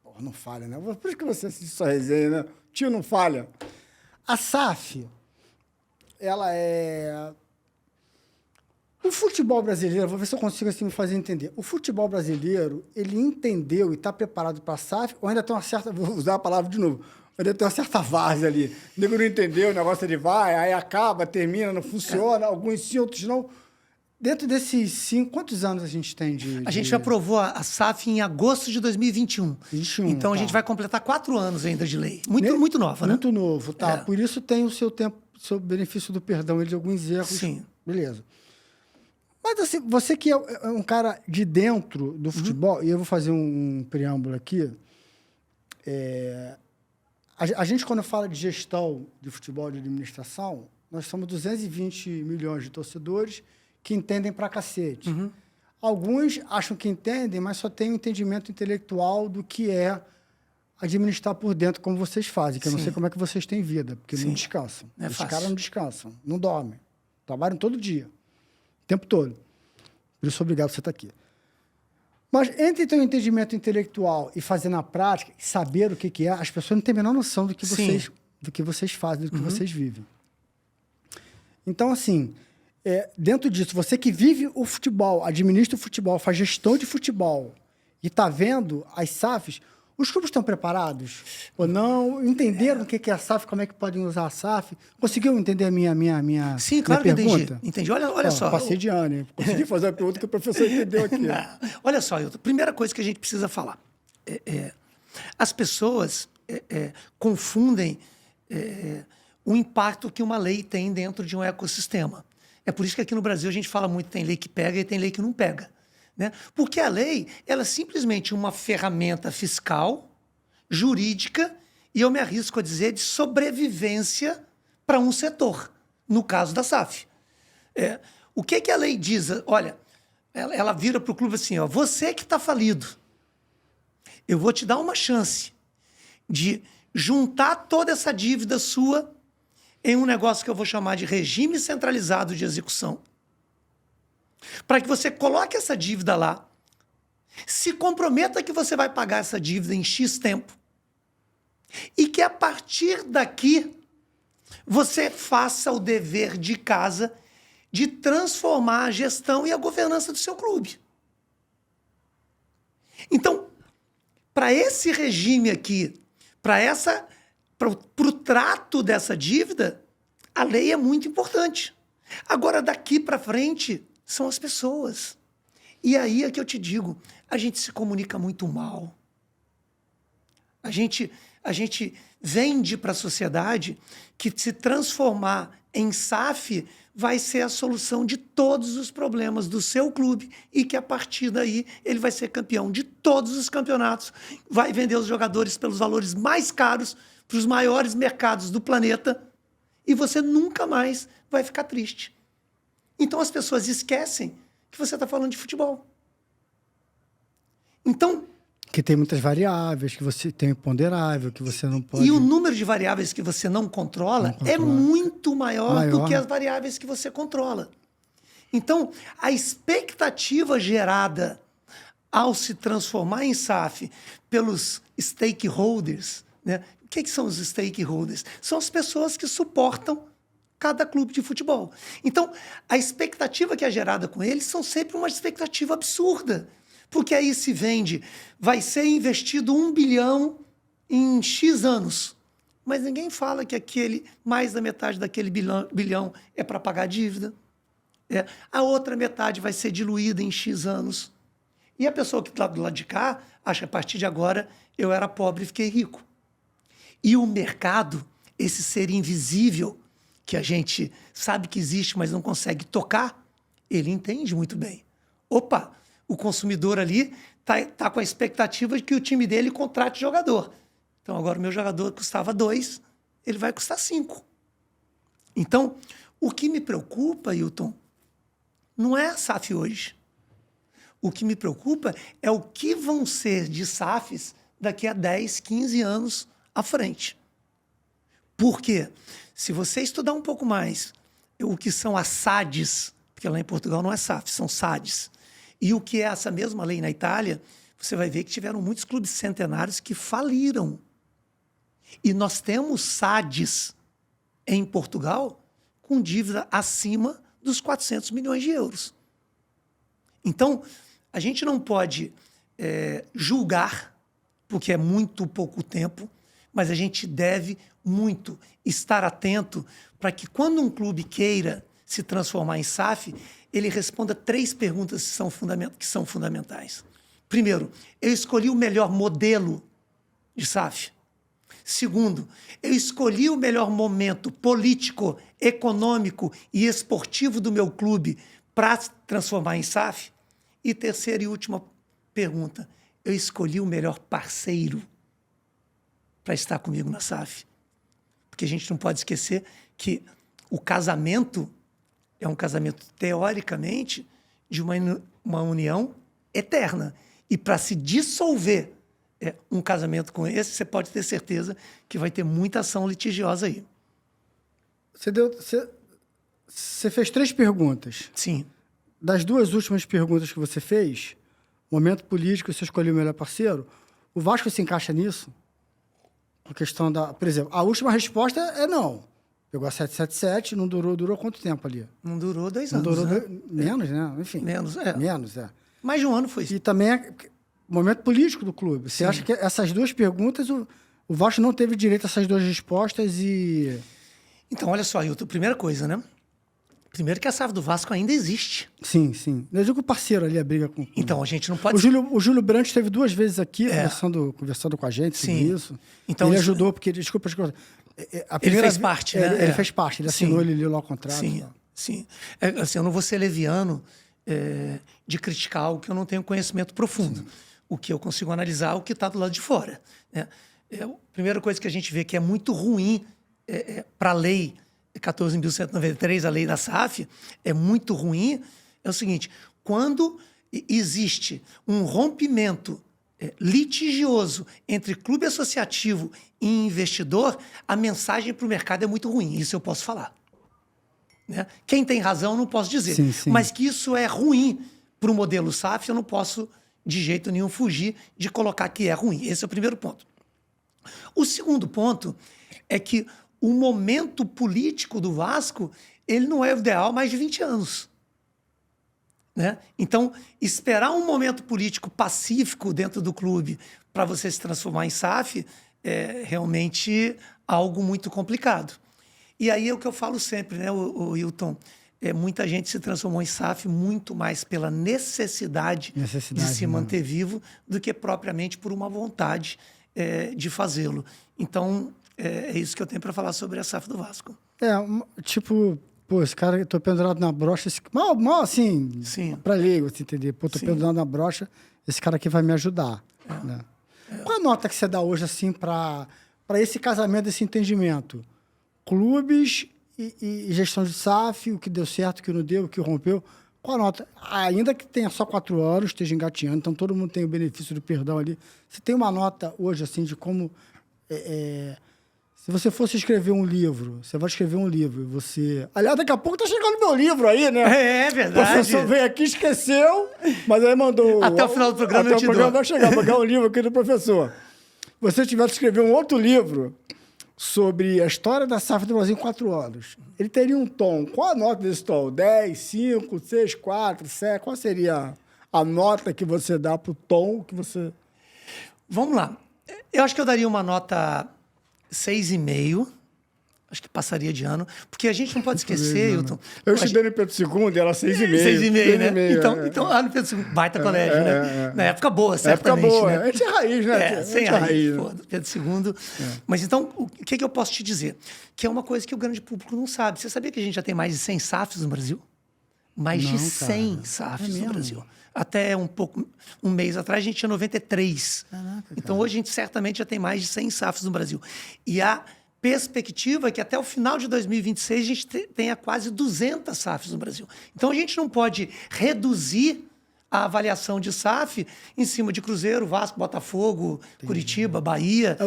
Porra, não falha, né? Por isso que você assiste sua resenha, né? Tio não falha. A SAF, ela é... O futebol brasileiro, vou ver se eu consigo assim me fazer entender. O futebol brasileiro, ele entendeu e está preparado para a SAF, ou ainda tem uma certa... Vou usar a palavra de novo. Ainda tem uma certa várzea ali. O nego não entendeu, o negócio ele vai, aí acaba, termina, não funciona. Alguns sim, outros não. Dentro desses 5, quantos anos a gente tem A gente aprovou a SAF em agosto de 2021. 21, então, tá. a gente vai completar 4 anos ainda de lei. Muito nova, né? Muito novo, tá. É. Por isso tem o seu tempo, seu benefício do perdão, de alguns erros. Sim. Beleza. Mas assim, você que é um cara de dentro do futebol, e eu vou fazer um preâmbulo aqui. A gente, quando fala de gestão de futebol, de administração, nós somos 220 milhões de torcedores que entendem pra cacete. Alguns acham que entendem, mas só têm um entendimento intelectual do que é administrar por dentro, como vocês fazem, que eu não sei como é que vocês têm vida, porque não descansam. É Os fácil. caras não descansam, não dormem. Trabalham todo dia, o tempo todo. Por isso, obrigado por você estar aqui. Mas entre ter um entendimento intelectual e fazer na prática, e saber o que é, as pessoas não têm a menor noção do que vocês fazem, do que vocês vivem. Então, assim, dentro disso, você que vive o futebol, administra o futebol, faz gestão de futebol e está vendo as SAFs, os clubes estão preparados ou não? Entenderam o que é a SAF, como é que podem usar a SAF? Conseguiu entender a minha Sim, claro minha que pergunta? entendi. Olha só. Passei de ano, hein? Consegui fazer a pergunta que o professor entendeu aqui. Olha só, Hilton, primeira coisa que a gente precisa falar. As pessoas confundem o impacto que uma lei tem dentro de um ecossistema. É por isso que aqui no Brasil a gente fala muito, tem lei que pega e tem lei que não pega. Né? Porque a lei, ela é simplesmente uma ferramenta fiscal, jurídica, e eu me arrisco a dizer de sobrevivência para um setor, no caso da SAF. O que a lei diz? Olha, ela vira para o clube assim, ó, você que está falido, eu vou te dar uma chance de juntar toda essa dívida sua em um negócio que eu vou chamar de regime centralizado de execução, para que você coloque essa dívida lá, se comprometa que você vai pagar essa dívida em X tempo e que a partir daqui você faça o dever de casa de transformar a gestão e a governança do seu clube. Então, para esse regime aqui, para o trato dessa dívida, a lei é muito importante. Agora, daqui para frente, são as pessoas. E aí é que eu te digo, a gente se comunica muito mal. A gente vende para a sociedade que se transformar em SAF vai ser a solução de todos os problemas do seu clube e que, a partir daí, ele vai ser campeão de todos os campeonatos, vai vender os jogadores pelos valores mais caros para os maiores mercados do planeta e você nunca mais vai ficar triste. Então, as pessoas esquecem que você está falando de futebol. Então... Que tem muitas variáveis, que você tem imponderável, que você não pode... E o número de variáveis que você não controla é muito maior do que as variáveis que você controla. Então, a expectativa gerada ao se transformar em SAF pelos stakeholders, né? O que são os stakeholders? São as pessoas que suportam cada clube de futebol. Então, a expectativa que é gerada com eles são sempre uma expectativa absurda. Porque aí se vende, vai ser investido 1 bilhão em X anos. Mas ninguém fala que mais da metade daquele bilhão é para pagar a dívida. A outra metade vai ser diluída em X anos. E a pessoa que está do lado de cá acha que a partir de agora eu era pobre e fiquei rico. E o mercado, esse ser invisível, que a gente sabe que existe, mas não consegue tocar, ele entende muito bem. Opa, o consumidor ali tá com a expectativa de que o time dele contrate jogador. Então, agora o meu jogador custava 2, ele vai custar 5. Então, o que me preocupa, Hilton, não é a SAF hoje. O que me preocupa é o que vão ser de SAFs daqui a 10, 15 anos à frente. Por quê? Se você estudar um pouco mais o que são as SADs, porque lá em Portugal não é SAF, são SADs, e o que é essa mesma lei na Itália, você vai ver que tiveram muitos clubes centenários que faliram. E nós temos SADs em Portugal com dívida acima dos 400 milhões de euros. Então, a gente não pode julgar, porque é muito pouco tempo, mas a gente deve muito estar atento para que quando um clube queira se transformar em SAF, ele responda 3 perguntas que são fundamentais. Primeiro, eu escolhi o melhor modelo de SAF. Segundo, eu escolhi o melhor momento político, econômico e esportivo do meu clube para transformar em SAF. E terceira e última pergunta, eu escolhi o melhor parceiro para estar comigo na SAF. Porque a gente não pode esquecer que o casamento é um casamento, teoricamente, de uma união eterna. E para se dissolver um casamento com esse, você pode ter certeza que vai ter muita ação litigiosa aí. Você fez 3 perguntas. Sim. Das 2 últimas perguntas que você fez, momento político, você escolheu o melhor parceiro, o Vasco se encaixa nisso? A questão da... Por exemplo, a última resposta é não. Pegou a 777, não durou quanto tempo ali? Não durou 2 não anos, durou né? Menos, né? Enfim. Menos, Menos, é. Mais de um ano foi isso. E também é momento político do clube. Você acha que essas 2 perguntas, o Vasco não teve direito a essas 2 respostas e... Então, olha só, Hilton, primeira coisa, né? Primeiro que a SAF do Vasco ainda existe. Sim, sim. Eu digo o parceiro ali, a briga com... Então, a gente não pode... O Júlio Brandt esteve 2 vezes aqui conversando com a gente sobre isso. Então, ele isso... ajudou, porque... Desculpa. Ele fez parte, né? Ele fez parte, ele assinou, ele leu lá o contrato. Sim, sim. Assim, eu não vou ser leviano de criticar algo que eu não tenho conhecimento profundo. Sim. O que eu consigo analisar é o que está do lado de fora. Né? A primeira coisa que a gente vê que é muito ruim para a lei 14.193, a lei da SAF, é muito ruim, é o seguinte, quando existe um rompimento litigioso entre clube associativo e investidor, a mensagem para o mercado é muito ruim, isso eu posso falar. Né? Quem tem razão eu não posso dizer, sim, sim. Mas que isso é ruim para o modelo SAF, eu não posso de jeito nenhum fugir de colocar que é ruim. Esse é o primeiro ponto. O segundo ponto é que o momento político do Vasco, ele não é o ideal há mais de 20 anos. Né? Então, esperar um momento político pacífico dentro do clube para você se transformar em SAF é realmente algo muito complicado. E aí é o que eu falo sempre, né, o Hilton? Muita gente se transformou em SAF muito mais pela necessidade de se manter vivo do que propriamente por uma vontade de fazê-lo. Então, é isso que eu tenho para falar sobre a SAF do Vasco. Pô, esse cara, eu tô pendurado na brocha, mal assim, para leigo, você entender. Pô, tô pendurado na brocha, esse cara aqui vai me ajudar. Né? Qual a nota que você dá hoje, assim, para esse casamento, esse entendimento? Clubes e gestão de SAF, o que deu certo, o que não deu, o que rompeu. Qual a nota? Ainda que tenha só 4 anos, esteja engatinhando, então todo mundo tem o benefício do perdão ali. Você tem uma nota hoje, assim, de como... Se você fosse escrever um livro, você vai escrever um livro, você... Aliás, daqui a pouco tá chegando meu livro aí, né? É verdade. O professor veio aqui, esqueceu, mas aí mandou... Até o final do programa eu te dou. Até o programa vai chegar, vou ganhar um livro aqui do professor. Se você tivesse que escrever um outro livro sobre a história da SAF do Brasil em 4 anos, ele teria um tom. Qual a nota desse tom? 10, 5, 6, 4, 7? Qual seria a nota que você dá pro tom que você... Vamos lá. Eu acho que eu daria uma nota 6,5. Acho que passaria de ano. Porque a gente não pode esquecer, Hilton... Eu estudei no Pedro II, era 6,5. 6,5, né? Então, lá no Pedro II, baita colégio, né? Na época boa, certamente. Época boa. Né? A gente é raiz, né? Sem raiz, pô, Pedro II. Mas então, o que eu posso te dizer? Que é uma coisa que o grande público não sabe. Você sabia que a gente já tem mais de 100 SAFs no Brasil? Mais de 100 SAFs no Brasil. Até um mês atrás, a gente tinha 93. Caraca, então, hoje, a gente certamente já tem mais de 100 SAFs no Brasil. E a perspectiva é que até o final de 2026 a gente tenha quase 200 SAFs no Brasil. Então, a gente não pode reduzir a avaliação de SAF em cima de Cruzeiro, Vasco, Botafogo, Curitiba, Bahia.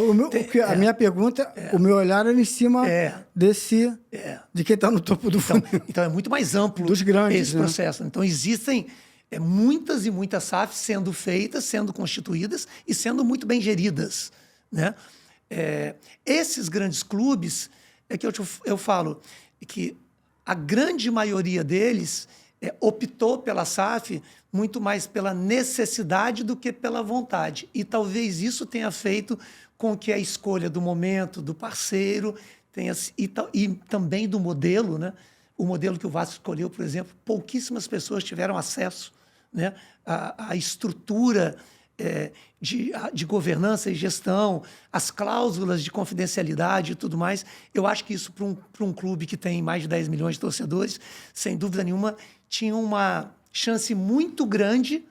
A minha pergunta, o meu olhar era em cima de quem está no topo do funil. Então, é muito mais amplo dos grandes, esse processo. Então, existem muitas e muitas SAFs sendo feitas, sendo constituídas e sendo muito bem geridas, né? Esses grandes clubes, é que eu falo que a grande maioria deles optou pela SAF muito mais pela necessidade do que pela vontade. E talvez isso tenha feito com que a escolha do momento, do parceiro, e também do modelo, né, o modelo que o Vasco escolheu, por exemplo, pouquíssimas pessoas tiveram acesso, né, à estrutura de governança e gestão, as cláusulas de confidencialidade e tudo mais. Eu acho que isso, para um clube que tem mais de 10 milhões de torcedores, sem dúvida nenhuma, tinha uma chance muito grande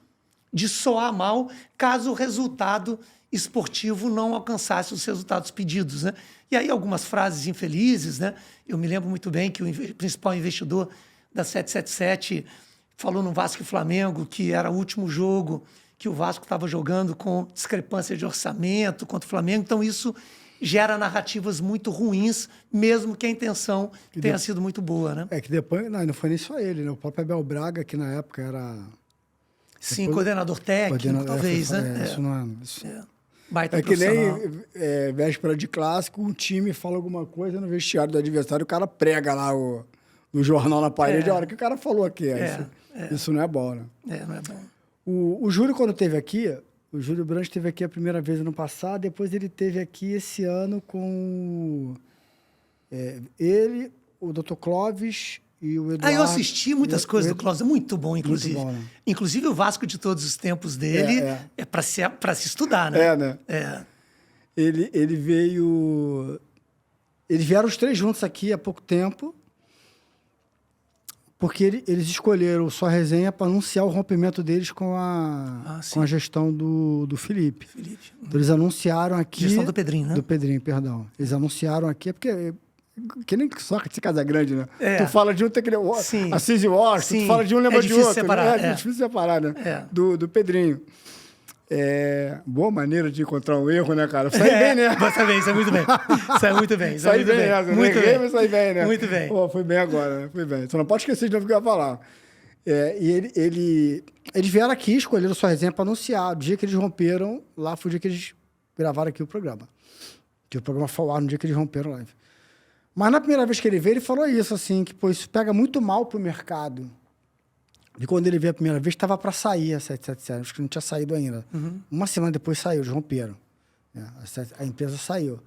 de soar mal caso o resultado esportivo não alcançasse os resultados pedidos, né? E aí algumas frases infelizes, né? Eu me lembro muito bem que o principal investidor da 777 falou no Vasco e Flamengo que era o último jogo que o Vasco estava jogando com discrepância de orçamento contra o Flamengo. Então isso gera narrativas muito ruins, mesmo que a intenção tenha sido muito boa, né? Que depois não foi nem só ele, né? O próprio Abel Braga, que na época era... Sim, coordenador técnico, talvez, né? Isso não é... Isso... Baita que nem véspera de clássico, um time fala alguma coisa no vestiário do adversário, o cara prega lá no jornal na parede, a hora que o cara falou aqui. Isso não é bom, né? Não é bom. O Júlio, quando esteve aqui, o Júlio Brandt esteve aqui a primeira vez ano passado, depois ele esteve aqui esse ano com ele, o Dr. Clóvis e o Eduardo. Eu assisti muitas coisas do Clóvis, muito bom, inclusive. Muito bom, né? Inclusive o Vasco de todos os tempos dele é para se estudar, né? Né? Ele veio... Eles vieram os três juntos aqui há pouco tempo, porque eles escolheram Só Resenha para anunciar o rompimento deles com a gestão do Felipe. Então, eles anunciaram aqui... Gestão do Pedrinho, né? Do Pedrinho, perdão. Eles anunciaram aqui, porque... Que nem Sócrates e Casagrande, né? Tu fala de um, tem que... Assis e Washington, tu fala de um, lembra de outro. Separar, É difícil separar, né? Do Pedrinho. Boa maneira de encontrar um erro, né, cara? Sai bem, né? Sai bem, sai muito bem. Sai muito bem. Sai bem, né? Muito bem. Mas sai bem, né? Muito bem. Pô, foi bem agora, né? Foi bem. Você não pode esquecer de novo o que eu ia falar. E eles vieram aqui, escolheram Sua Resenha para anunciar. O dia que eles romperam, lá foi o dia que eles gravaram aqui o programa. Que o programa foi ao ar no dia que eles romperam lá. Mas na primeira vez que ele veio, ele falou isso, assim, que, pô, isso pega muito mal pro mercado. E quando ele veio a primeira vez, estava para sair a 777, acho que não tinha saído ainda. Uma semana depois saiu, eles romperam. Né? A empresa saiu.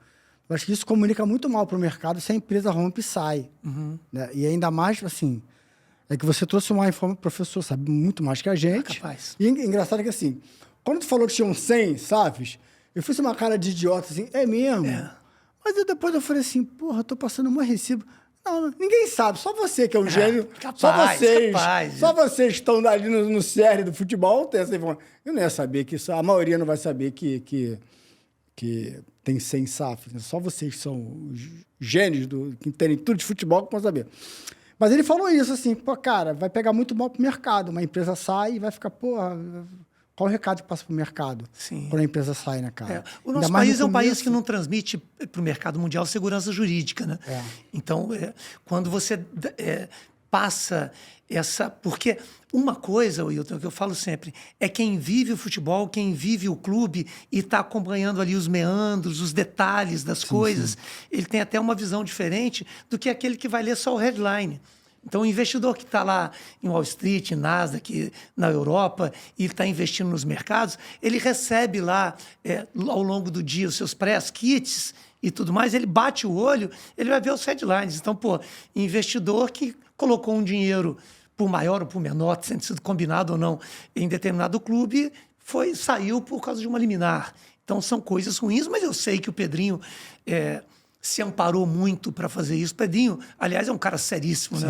Eu acho que isso comunica muito mal pro mercado se a empresa rompe e sai. Né? E ainda mais, assim, é que você trouxe uma informação, professor sabe muito mais que a gente. Capaz. E engraçado é que, assim, quando tu falou que tinham 100 SAFs, eu fiz uma cara de idiota, assim, é mesmo? Mas depois eu falei assim, porra, eu tô passando um recibo. Não, ninguém sabe, só você que é um gênio. Capaz. Só vocês que estão ali no cerne do futebol tem essa informação. Eu não ia saber que isso, a maioria não vai saber que tem 100 SAFs. Né? Só vocês que são gênios, que entendem tudo de futebol, que vão saber. Mas ele falou isso assim, pô, cara, vai pegar muito mal pro mercado. Uma empresa sai e vai ficar, porra... Qual o recado que passa para o mercado quando a empresa sai, né, cara? O nosso país é um país que não transmite para o mercado mundial segurança jurídica, né? Então, quando você passa essa... Porque uma coisa, Wilton, que eu falo sempre, é quem vive o futebol, quem vive o clube e está acompanhando ali os meandros, os detalhes das coisas, ele tem até uma visão diferente do que aquele que vai ler só o headline. Então, o investidor que está lá em Wall Street, em Nasdaq, na Europa, e está investindo nos mercados, ele recebe lá, ao longo do dia, os seus press kits e tudo mais, ele bate o olho, ele vai ver os headlines. Então, investidor que colocou um dinheiro por maior ou por menor, tendo sido combinado ou não, em determinado clube, saiu por causa de uma liminar. Então, são coisas ruins, mas eu sei que o Pedrinho... se amparou muito para fazer isso. Pedrinho, aliás, é um cara seríssimo, né?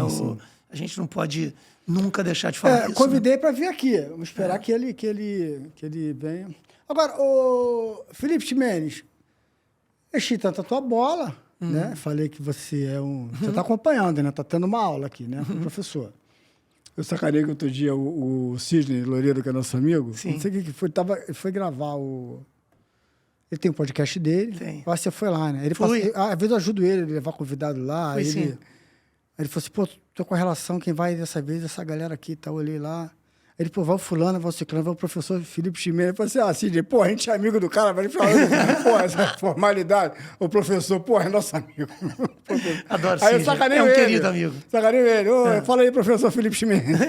A gente não pode nunca deixar de falar isso. Convidei para vir aqui. Vamos esperar que ele venha. Agora, o Felipe Ximenes, enchi tanto a tua bola, né? Falei que você é você está acompanhando, né? Está tendo uma aula aqui, né? Com o professor. Eu sacanei que outro dia o Sidney Loureiro, que é nosso amigo, não sei o que foi, ele foi gravar Ele tem um podcast dele. Tem. Eu acho que você foi lá, né? Às vezes eu ajudo ele a levar convidado lá. Aí ele falou assim, pô, tô com a relação, quem vai dessa vez, essa galera aqui e tal. Eu olhei lá. Ele, pô, vai o fulano, vai o ciclano, vai o professor Felipe Ximenes. Eu falei assim, Sidney, pô, a gente é amigo do cara, vai falar, pô, essa formalidade. O professor, pô, é nosso amigo. Adoro Aí Sidney. eu sacanei ele. Querido amigo. Sacanei ele. Fala aí, professor Felipe Ximenes.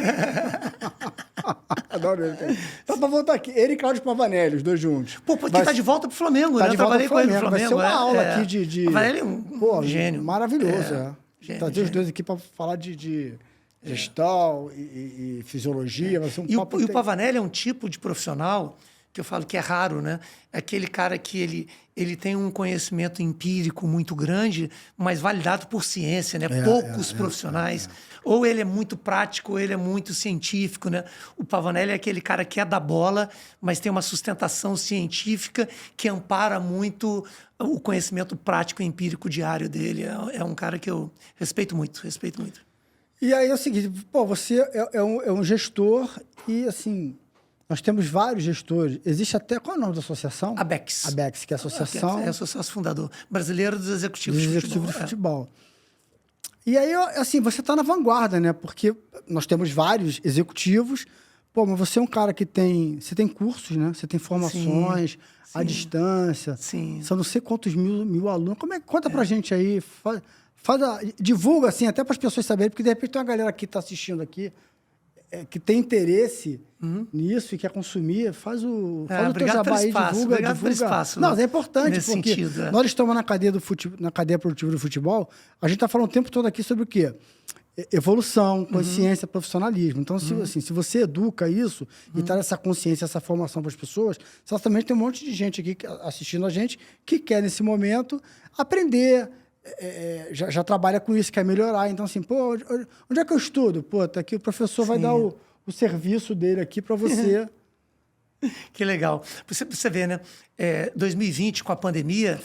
Adoro ele, cara. Então, pra voltar aqui, ele e Cláudio Pavanelli, os dois juntos. Pô, porque tá de volta pro Flamengo, né? Eu trabalhei com ele no Flamengo. Vai ser uma aula aqui de... Pavanelli é um gênio. Maravilhoso, trazer os dois aqui para falar de gestão e fisiologia. Vai ser um papo o Pavanelli é um tipo de profissional que eu falo que é raro, né? É aquele cara que ele tem um conhecimento empírico muito grande, mas validado por ciência, né? Poucos profissionais. Ou ele é muito prático, ou ele é muito científico, né? O Pavanelli é aquele cara que é da bola, mas tem uma sustentação científica que ampara muito o conhecimento prático e empírico diário dele. É um cara que eu respeito muito, respeito muito. E aí é o seguinte, pô, você é um gestor e, assim... Nós temos vários gestores. Existe até... Qual é o nome da associação? ABEX. ABEX, que é a associação... É a Associação Fundador Brasileira dos Executivos de Futebol. E aí, assim, você está na vanguarda, né? Porque nós temos vários executivos. Pô, mas você é um cara que tem... Você tem cursos, né? Você tem formações à distância. Sim. São não sei quantos mil alunos. Conta pra gente aí. Divulga, assim, até para as pessoas saberem. Porque, de repente, tem uma galera que está assistindo aqui que tem interesse nisso e quer consumir, faz o teu jabá aí, divulga. Pelo espaço. Não, é importante, porque sentido, nós estamos na cadeia produtiva do futebol, a gente está falando o tempo todo aqui sobre o quê? Evolução, consciência, profissionalismo. Então, se você educa isso e traz essa consciência, essa formação para as pessoas, certamente tem um monte de gente aqui assistindo a gente que quer, nesse momento, aprender, já trabalha com isso, quer melhorar. Então, assim, pô, onde é que eu estudo? Pô, tá aqui, o professor vai dar o serviço dele aqui para você. Que legal. Você vê, né? 2020, com a pandemia,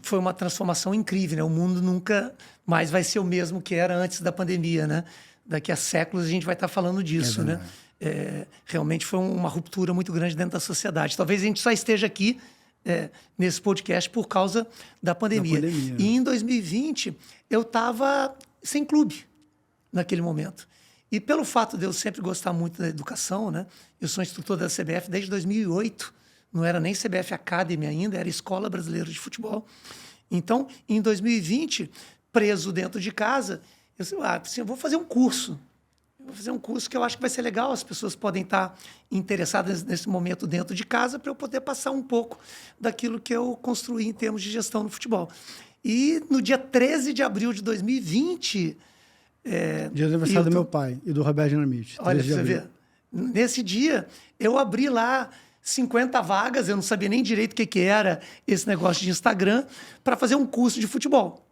foi uma transformação incrível, né? O mundo nunca mais vai ser o mesmo que era antes da pandemia, né? Daqui a séculos a gente vai estar falando disso, né? Realmente foi uma ruptura muito grande dentro da sociedade. Talvez a gente só esteja aqui nesse podcast por causa da pandemia. E em 2020, eu estava sem clube naquele momento. E pelo fato de eu sempre gostar muito da educação, né? Eu sou instrutor da CBF desde 2008. Não era nem CBF Academy ainda, era Escola Brasileira de Futebol. Então, em 2020, preso dentro de casa, eu disse, eu vou fazer um curso. Vou fazer um curso que eu acho que vai ser legal, as pessoas podem estar interessadas nesse momento dentro de casa para eu poder passar um pouco daquilo que eu construí em termos de gestão no futebol. E no dia 13 de abril de 2020... dia do aniversário do meu pai e do Roberto Dinamite. Olha, você vê. Nesse dia, eu abri lá 50 vagas, eu não sabia nem direito o que era esse negócio de Instagram, para fazer um curso de futebol.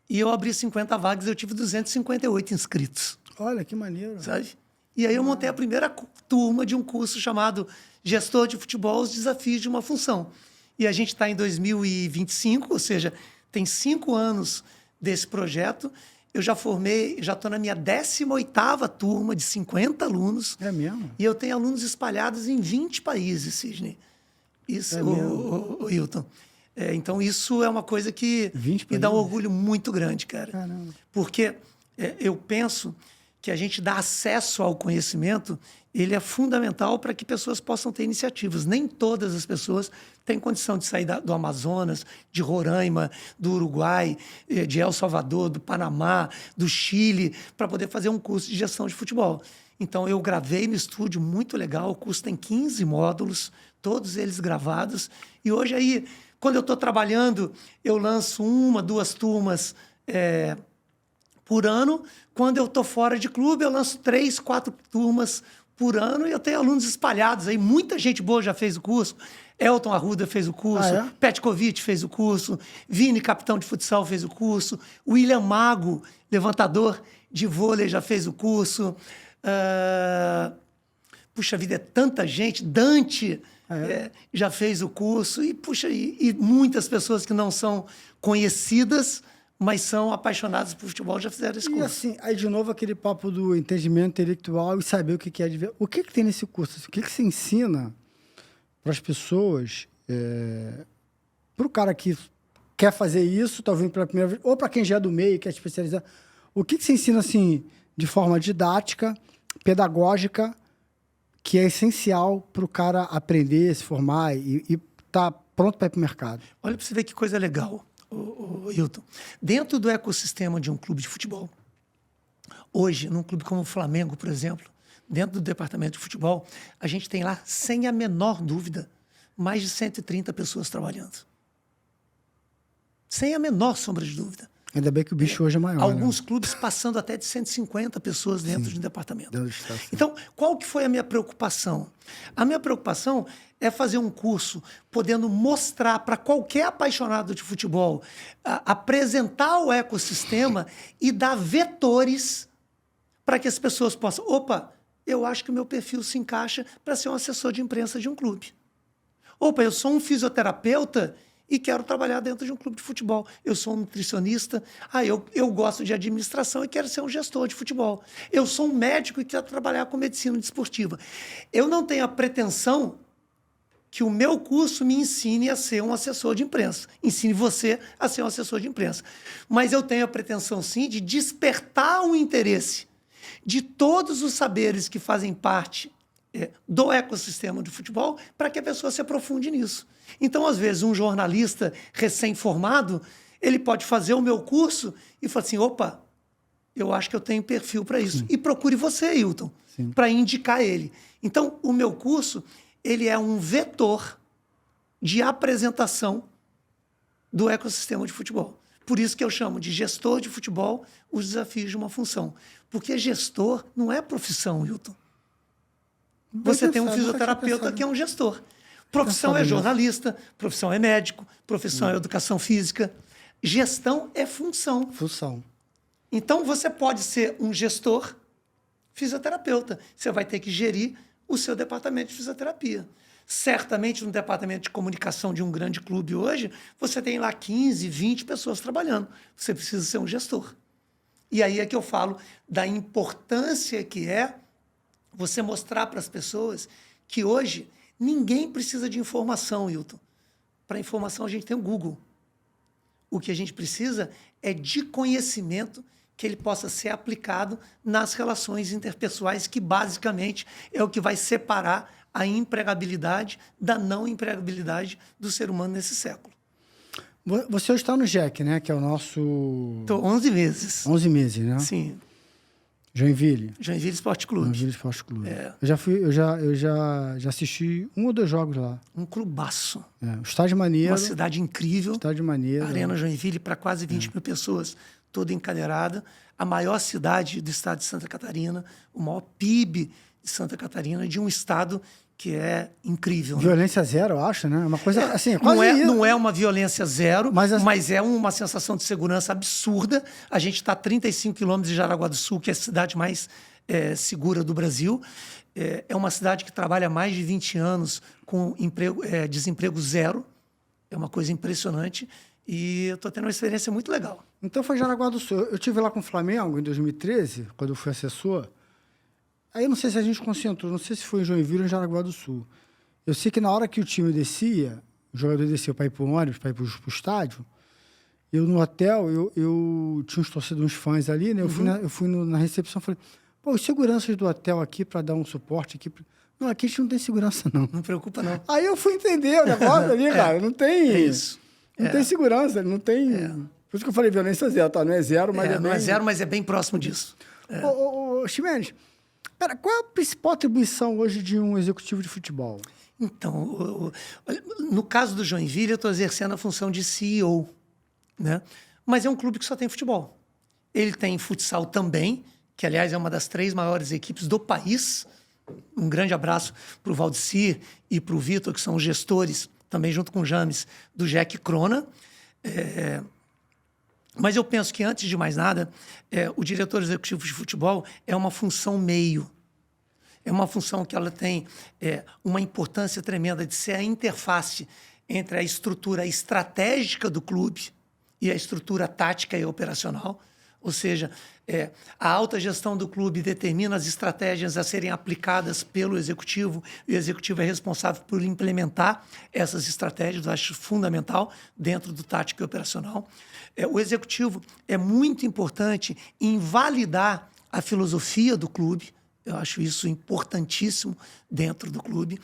E eu abri 50 vagas, eu tive 258 inscritos. Olha, que maneiro. Sabe? E aí eu montei a primeira turma de um curso chamado Gestor de Futebol, os Desafios de uma Função. E a gente está em 2025, ou seja, tem 5 anos desse projeto. Eu já formei, já estou na minha 18ª turma de 50 alunos. É mesmo? E eu tenho alunos espalhados em 20 países, Sidney. Isso, o Hilton. Então, isso é uma coisa que me dá um orgulho muito grande, cara. Caramba. Porque eu penso que a gente dá acesso ao conhecimento, ele é fundamental para que pessoas possam ter iniciativas. Nem todas as pessoas têm condição de sair do Amazonas, de Roraima, do Uruguai, de El Salvador, do Panamá, do Chile, para poder fazer um curso de gestão de futebol. Então, eu gravei no estúdio, muito legal, o curso tem 15 módulos, todos eles gravados. E hoje aí, quando eu estou trabalhando, eu lanço 1, 2 turmas por ano. Quando eu estou fora de clube, eu lanço 3, 4 turmas por ano e eu tenho alunos espalhados aí. Muita gente boa já fez o curso. Elton Arruda fez o curso, Petkovic fez o curso, Vini, capitão de futsal, fez o curso, William Mago, levantador de vôlei, já fez o curso. Puxa vida, é tanta gente. Dante já fez o curso. E, e muitas pessoas que não são conhecidas, mas são apaixonados por futebol, já fizeram esse curso. E assim, aí de novo aquele papo do entendimento intelectual e saber o que é de ver. O que tem nesse curso? O que você ensina para as pessoas, para o cara que quer fazer isso, talvez pela primeira vez, ou para quem já é do meio, quer especializar. O que você ensina, assim, de forma didática, pedagógica, que é essencial para o cara aprender, se formar e tá pronto para ir para o mercado? Olha para você ver que coisa legal, Hilton. Dentro do ecossistema de um clube de futebol, hoje, num clube como o Flamengo, por exemplo, dentro do departamento de futebol, a gente tem lá, sem a menor dúvida, mais de 130 pessoas trabalhando. Sem a menor sombra de dúvida. Ainda bem que o bicho hoje é maior, Alguns né? clubes passando até de 150 pessoas dentro de um departamento. Dentro do estado, sim. Então, qual que foi a minha preocupação? A minha preocupação é fazer um curso podendo mostrar para qualquer apaixonado de futebol, apresentar o ecossistema e dar vetores para que as pessoas possam... Opa, eu acho que o meu perfil se encaixa para ser um assessor de imprensa de um clube. Opa, eu sou um fisioterapeuta e quero trabalhar dentro de um clube de futebol. Eu sou um nutricionista, eu gosto de administração e quero ser um gestor de futebol. Eu sou um médico e quero trabalhar com medicina desportiva. Eu não tenho a pretensão que o meu curso me ensine a ser um assessor de imprensa. Ensine você a ser um assessor de imprensa. Mas eu tenho a pretensão, sim, de despertar o interesse de todos os saberes que fazem parte do ecossistema de futebol para que a pessoa se aprofunde nisso. Então, às vezes, um jornalista recém-formado, ele pode fazer o meu curso e falar assim, opa, eu acho que eu tenho perfil para isso. Sim. E procure você, Hilton, para indicar ele. Então, o meu curso, ele é um vetor de apresentação do ecossistema de futebol. Por isso que eu chamo de gestor de futebol os desafios de uma função. Porque gestor não é profissão, Hilton. Você tem um fisioterapeuta que é um gestor. Profissão é jornalista, profissão é médico, profissão é educação física. Gestão é função. Função. Então, você pode ser um gestor fisioterapeuta. Você vai ter que gerir o seu departamento de fisioterapia. Certamente, no departamento de comunicação de um grande clube hoje, você tem lá 15, 20 pessoas trabalhando. Você precisa ser um gestor. E aí é que eu falo da importância que é você mostrar para as pessoas que hoje ninguém precisa de informação, Hilton. Para informação, a gente tem o Google. O que a gente precisa é de conhecimento que ele possa ser aplicado nas relações interpessoais, que basicamente é o que vai separar a empregabilidade da não empregabilidade do ser humano nesse século. Você hoje está no JEC, né? Que é o nosso... Estou 11 meses. 11 meses, né? Sim. Joinville. Joinville Esporte Clube. Joinville Esporte Clube. É. Eu já assisti 1 ou 2 jogos lá. Um clubaço. O estádio maneiro. Uma cidade incrível. Estádio maneiro. Arena Joinville para quase 20 mil pessoas, toda encadeirada. A maior cidade do estado de Santa Catarina, o maior PIB de Santa Catarina, de um estado que é incrível. Violência zero, eu acho, né? Uma coisa assim, não é uma violência zero, mas é uma sensação de segurança absurda. A gente está a 35 quilômetros de Jaraguá do Sul, que é a cidade mais segura do Brasil. É uma cidade que trabalha há mais de 20 anos com desemprego zero. É uma coisa impressionante. E eu estou tendo uma experiência muito legal. Então foi Jaraguá do Sul. Eu estive lá com o Flamengo em 2013, quando eu fui assessor. Aí eu não sei se a gente concentrou, não sei se foi em Joinville ou em Jaraguá do Sul. Eu sei que na hora que o time descia, o jogador descia para ir para o ônibus, para ir para o estádio, eu no hotel, eu tinha uns torcedores, uns fãs ali, né? Eu fui na recepção e falei, pô, os seguranças do hotel aqui para dar um suporte aqui. Não, aqui a gente não tem segurança, não. Não preocupa, não. Aí eu fui entender o negócio ali, cara. Não tem... É isso. Não tem segurança, não tem... Por isso que eu falei violência zero, tá? Não é zero, mas não é zero, mas é bem próximo disso. Ô, Ximenes, qual é a principal atribuição hoje de um executivo de futebol? Então, no caso do Joinville, eu estou exercendo a função de CEO, né? Mas é um clube que só tem futebol. Ele tem futsal também, que, aliás, é uma das 3 maiores equipes do país. Um grande abraço para o Valdecir e para o Vitor, que são os gestores, também junto com o James, do JEC Crona. Mas eu penso que, antes de mais nada, o diretor executivo de futebol é uma função meio. É uma função que ela tem uma importância tremenda de ser a interface entre a estrutura estratégica do clube e a estrutura tática e operacional. Ou seja, a alta gestão do clube determina as estratégias a serem aplicadas pelo executivo, e o executivo é responsável por implementar essas estratégias, eu acho fundamental, dentro do tático e operacional. O executivo é muito importante em validar a filosofia do clube, Eu acho isso importantíssimo dentro do clube.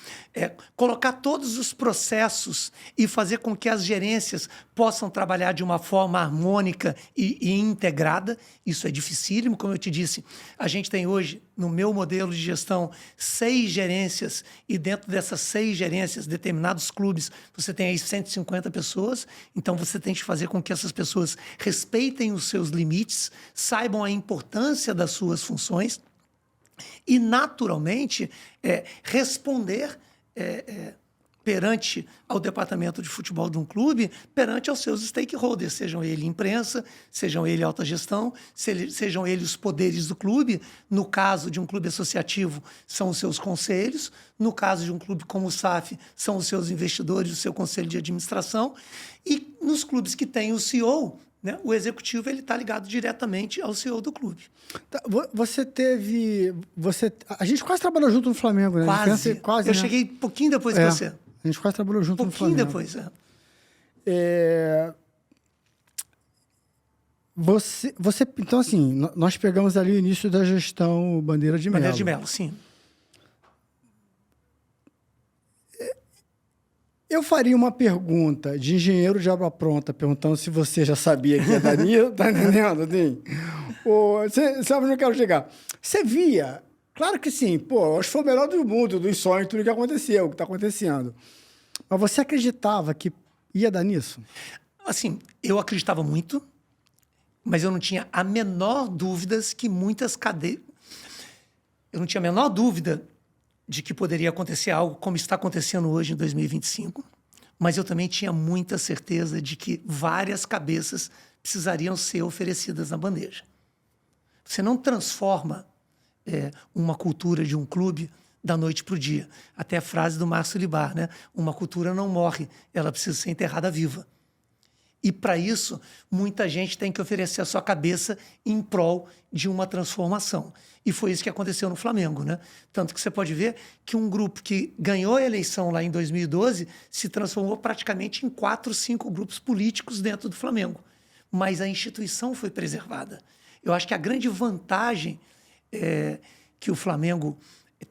Colocar todos os processos e fazer com que as gerências possam trabalhar de uma forma harmônica e integrada. Isso é dificílimo, como eu te disse. A gente tem hoje, no meu modelo de gestão, 6 gerências e dentro dessas 6 gerências, determinados clubes, você tem aí 150 pessoas. Então, você tem que fazer com que essas pessoas respeitem os seus limites, saibam a importância das suas funções e, naturalmente, responder perante ao departamento de futebol de um clube, perante aos seus stakeholders, sejam ele imprensa, sejam ele alta gestão, sejam ele os poderes do clube. No caso de um clube associativo, são os seus conselhos. No caso de um clube como o SAF, são os seus investidores, o seu conselho de administração. E nos clubes que têm o CEO, né, o executivo está ligado diretamente ao CEO do clube. Tá, a gente quase trabalhou junto no Flamengo, né? Quase. Eu cheguei pouquinho depois que você. A gente quase trabalhou junto no Flamengo. Pouquinho depois, Então, assim, nós pegamos ali o início da gestão Bandeira de Melo. Bandeira de Melo, sim. Eu faria uma pergunta de engenheiro de obra pronta, perguntando se você já sabia que ia dar nisso, tá entendendo? Assim? Você sabe onde eu quero chegar. Você via, claro que sim, acho que foi o melhor do mundo, dos sonhos, tudo que aconteceu, o que está acontecendo. Mas você acreditava que ia dar nisso? Assim, eu acreditava muito, mas eu não tinha a menor dúvida que muitas cadeias... Eu não tinha a menor dúvida de que poderia acontecer algo como está acontecendo hoje em 2025, mas eu também tinha muita certeza de que várias cabeças precisariam ser oferecidas na bandeja. Você não transforma uma cultura de um clube da noite para o dia. Até a frase do Márcio Libar, né? Uma cultura não morre, ela precisa ser enterrada viva. E, para isso, muita gente tem que oferecer a sua cabeça em prol de uma transformação. E foi isso que aconteceu no Flamengo, né? Tanto que você pode ver que um grupo que ganhou a eleição lá em 2012 se transformou praticamente em 4, 5 grupos políticos dentro do Flamengo. Mas a instituição foi preservada. Eu acho que a grande vantagem que o Flamengo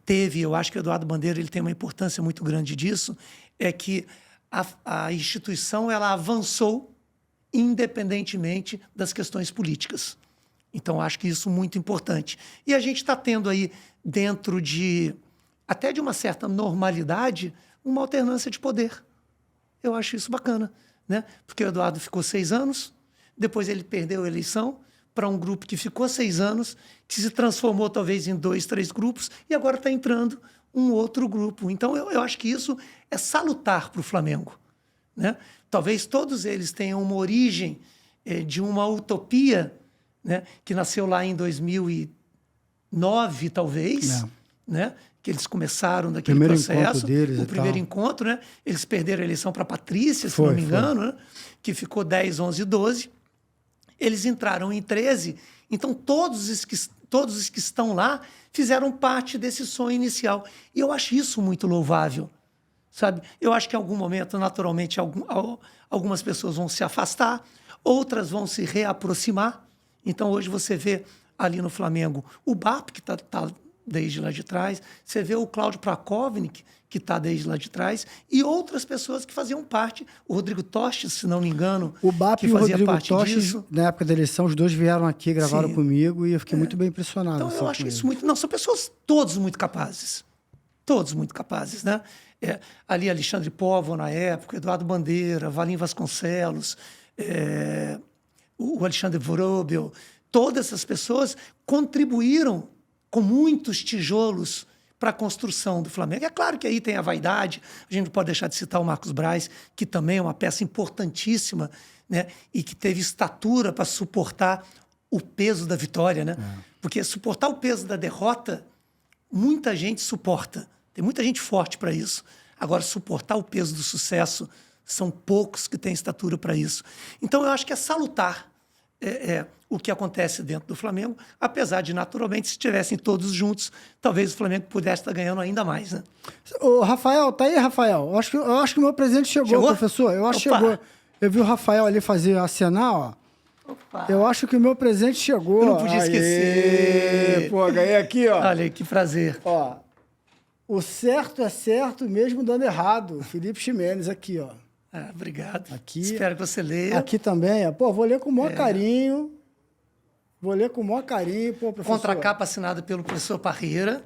teve, eu acho que o Eduardo Bandeira ele tem uma importância muito grande disso, é que a instituição ela avançou independentemente das questões políticas. Então, acho que isso é muito importante. E a gente está tendo aí, dentro até de uma certa normalidade, uma alternância de poder. Eu acho isso bacana, né? Porque o Eduardo ficou 6 anos, depois ele perdeu a eleição para um grupo que ficou 6 anos, que se transformou talvez em 2, 3 grupos, e agora está entrando um outro grupo. Então, eu acho que isso é salutar para o Flamengo, né? Talvez todos eles tenham uma origem de uma utopia, né, que nasceu lá em 2009, talvez, né, que eles começaram daquele processo. O primeiro encontro, né? Eles perderam a eleição para a Patrícia, se não me engano, né, que ficou 10, 11, 12. Eles entraram em 13, então todos os que estão lá fizeram parte desse sonho inicial. E eu acho isso muito louvável. Sabe? Eu acho que em algum momento, naturalmente, algumas pessoas vão se afastar, outras vão se reaproximar. Então, hoje você vê ali no Flamengo o BAP, que está desde lá de trás, você vê o Cláudio Prakovnik, que está desde lá de trás, e outras pessoas que faziam parte. O Rodrigo Tostes, se não me engano, o BAP que e o fazia Rodrigo parte Tostes, disso. Na época da eleição, os dois vieram aqui, gravaram comigo, e eu fiquei muito bem impressionado. Então, eu acho isso muito... Não, são pessoas todos muito capazes. Todos muito capazes, né? Ali Alexandre Póvoa, na época, Eduardo Bandeira, Valim Vasconcelos, o Alexandre Vorobel, todas essas pessoas contribuíram com muitos tijolos para a construção do Flamengo. É claro que aí tem a vaidade, a gente não pode deixar de citar o Marcos Braz, que também é uma peça importantíssima, né? E que teve estatura para suportar o peso da vitória, né? Porque suportar o peso da derrota, muita gente suporta. Tem muita gente forte para isso. Agora, suportar o peso do sucesso, são poucos que têm estatura para isso. Então, eu acho que é salutar o que acontece dentro do Flamengo, apesar de, naturalmente, se estivessem todos juntos, talvez o Flamengo pudesse estar ganhando ainda mais, né? Ô, Rafael, tá aí, Rafael? Eu acho que o meu presente chegou, professor. Eu acho que chegou. Eu vi o Rafael ali acenar, ó. Eu acho que o meu presente chegou. Eu não podia esquecer. Pô, ganhei aqui, ó. Olha, que prazer. Ó, o certo é certo mesmo dando errado. Felipe Ximenes aqui, ó. Obrigado. Aqui, espero que você leia. Aqui também, ó. Pô, vou ler com o maior carinho. Vou ler com o maior carinho, pô, professor. Contracapa assinada pelo professor Parreira.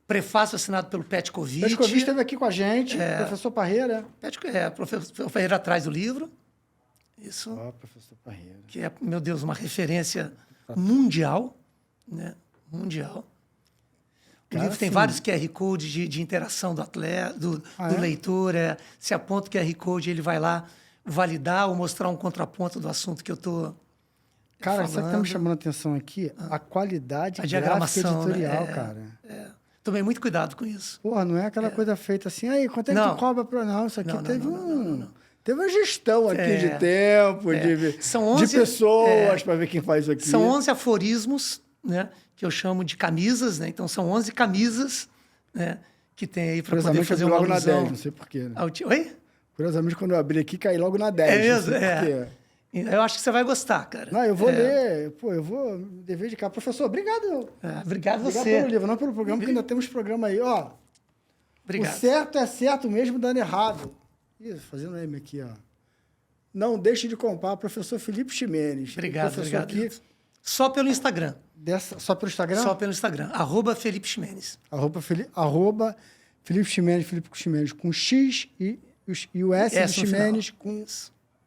Prefácio assinado pelo Petkovic. Petkovic esteve aqui com a gente, professor Parreira. Professor Parreira atrás do livro. Isso. Ó, professor Parreira. Que é, meu Deus, uma referência mundial, né? Mundial. O livro tem vários QR Codes de interação do atleta, do leitor. Se aponta o QR Code, ele vai lá validar ou mostrar um contraponto do assunto que eu estou Cara, falando. sabe o que está me chamando a atenção aqui? A qualidade a gráfica diagramação, editorial, né? cara. Tomei muito cuidado com isso. Porra, não é aquela coisa feita assim, aí, quanto é que tu cobra pra... Não, isso aqui teve uma gestão aqui de tempo, de pessoas, para ver quem faz isso aqui. São 11 aforismos, né, que eu chamo de camisas, né? Então, são 11 camisas, né, que tem aí para poder fazer uma alusão. Logo na 10, não sei porquê. Né? Oi? Curiosamente, quando eu abri aqui, caí logo na 10. É mesmo? Eu acho que você vai gostar, cara. Não, eu vou ler. Pô, eu vou dever de cá. Professor, obrigado. Obrigado você. Obrigado pelo livro, não pelo programa, porque ainda temos programa aí. Ó, obrigado. O certo é certo mesmo dando errado. Ih, fazendo M aqui, ó. Não deixe de comprar, professor Felipe Ximenes. Obrigado, obrigado. Aqui, só pelo Instagram. Só pelo Instagram? Só pelo Instagram. @Felipe Ximenes. Felipe Ximenes, Felipe Ximenes, com X e o S de Ximenes com...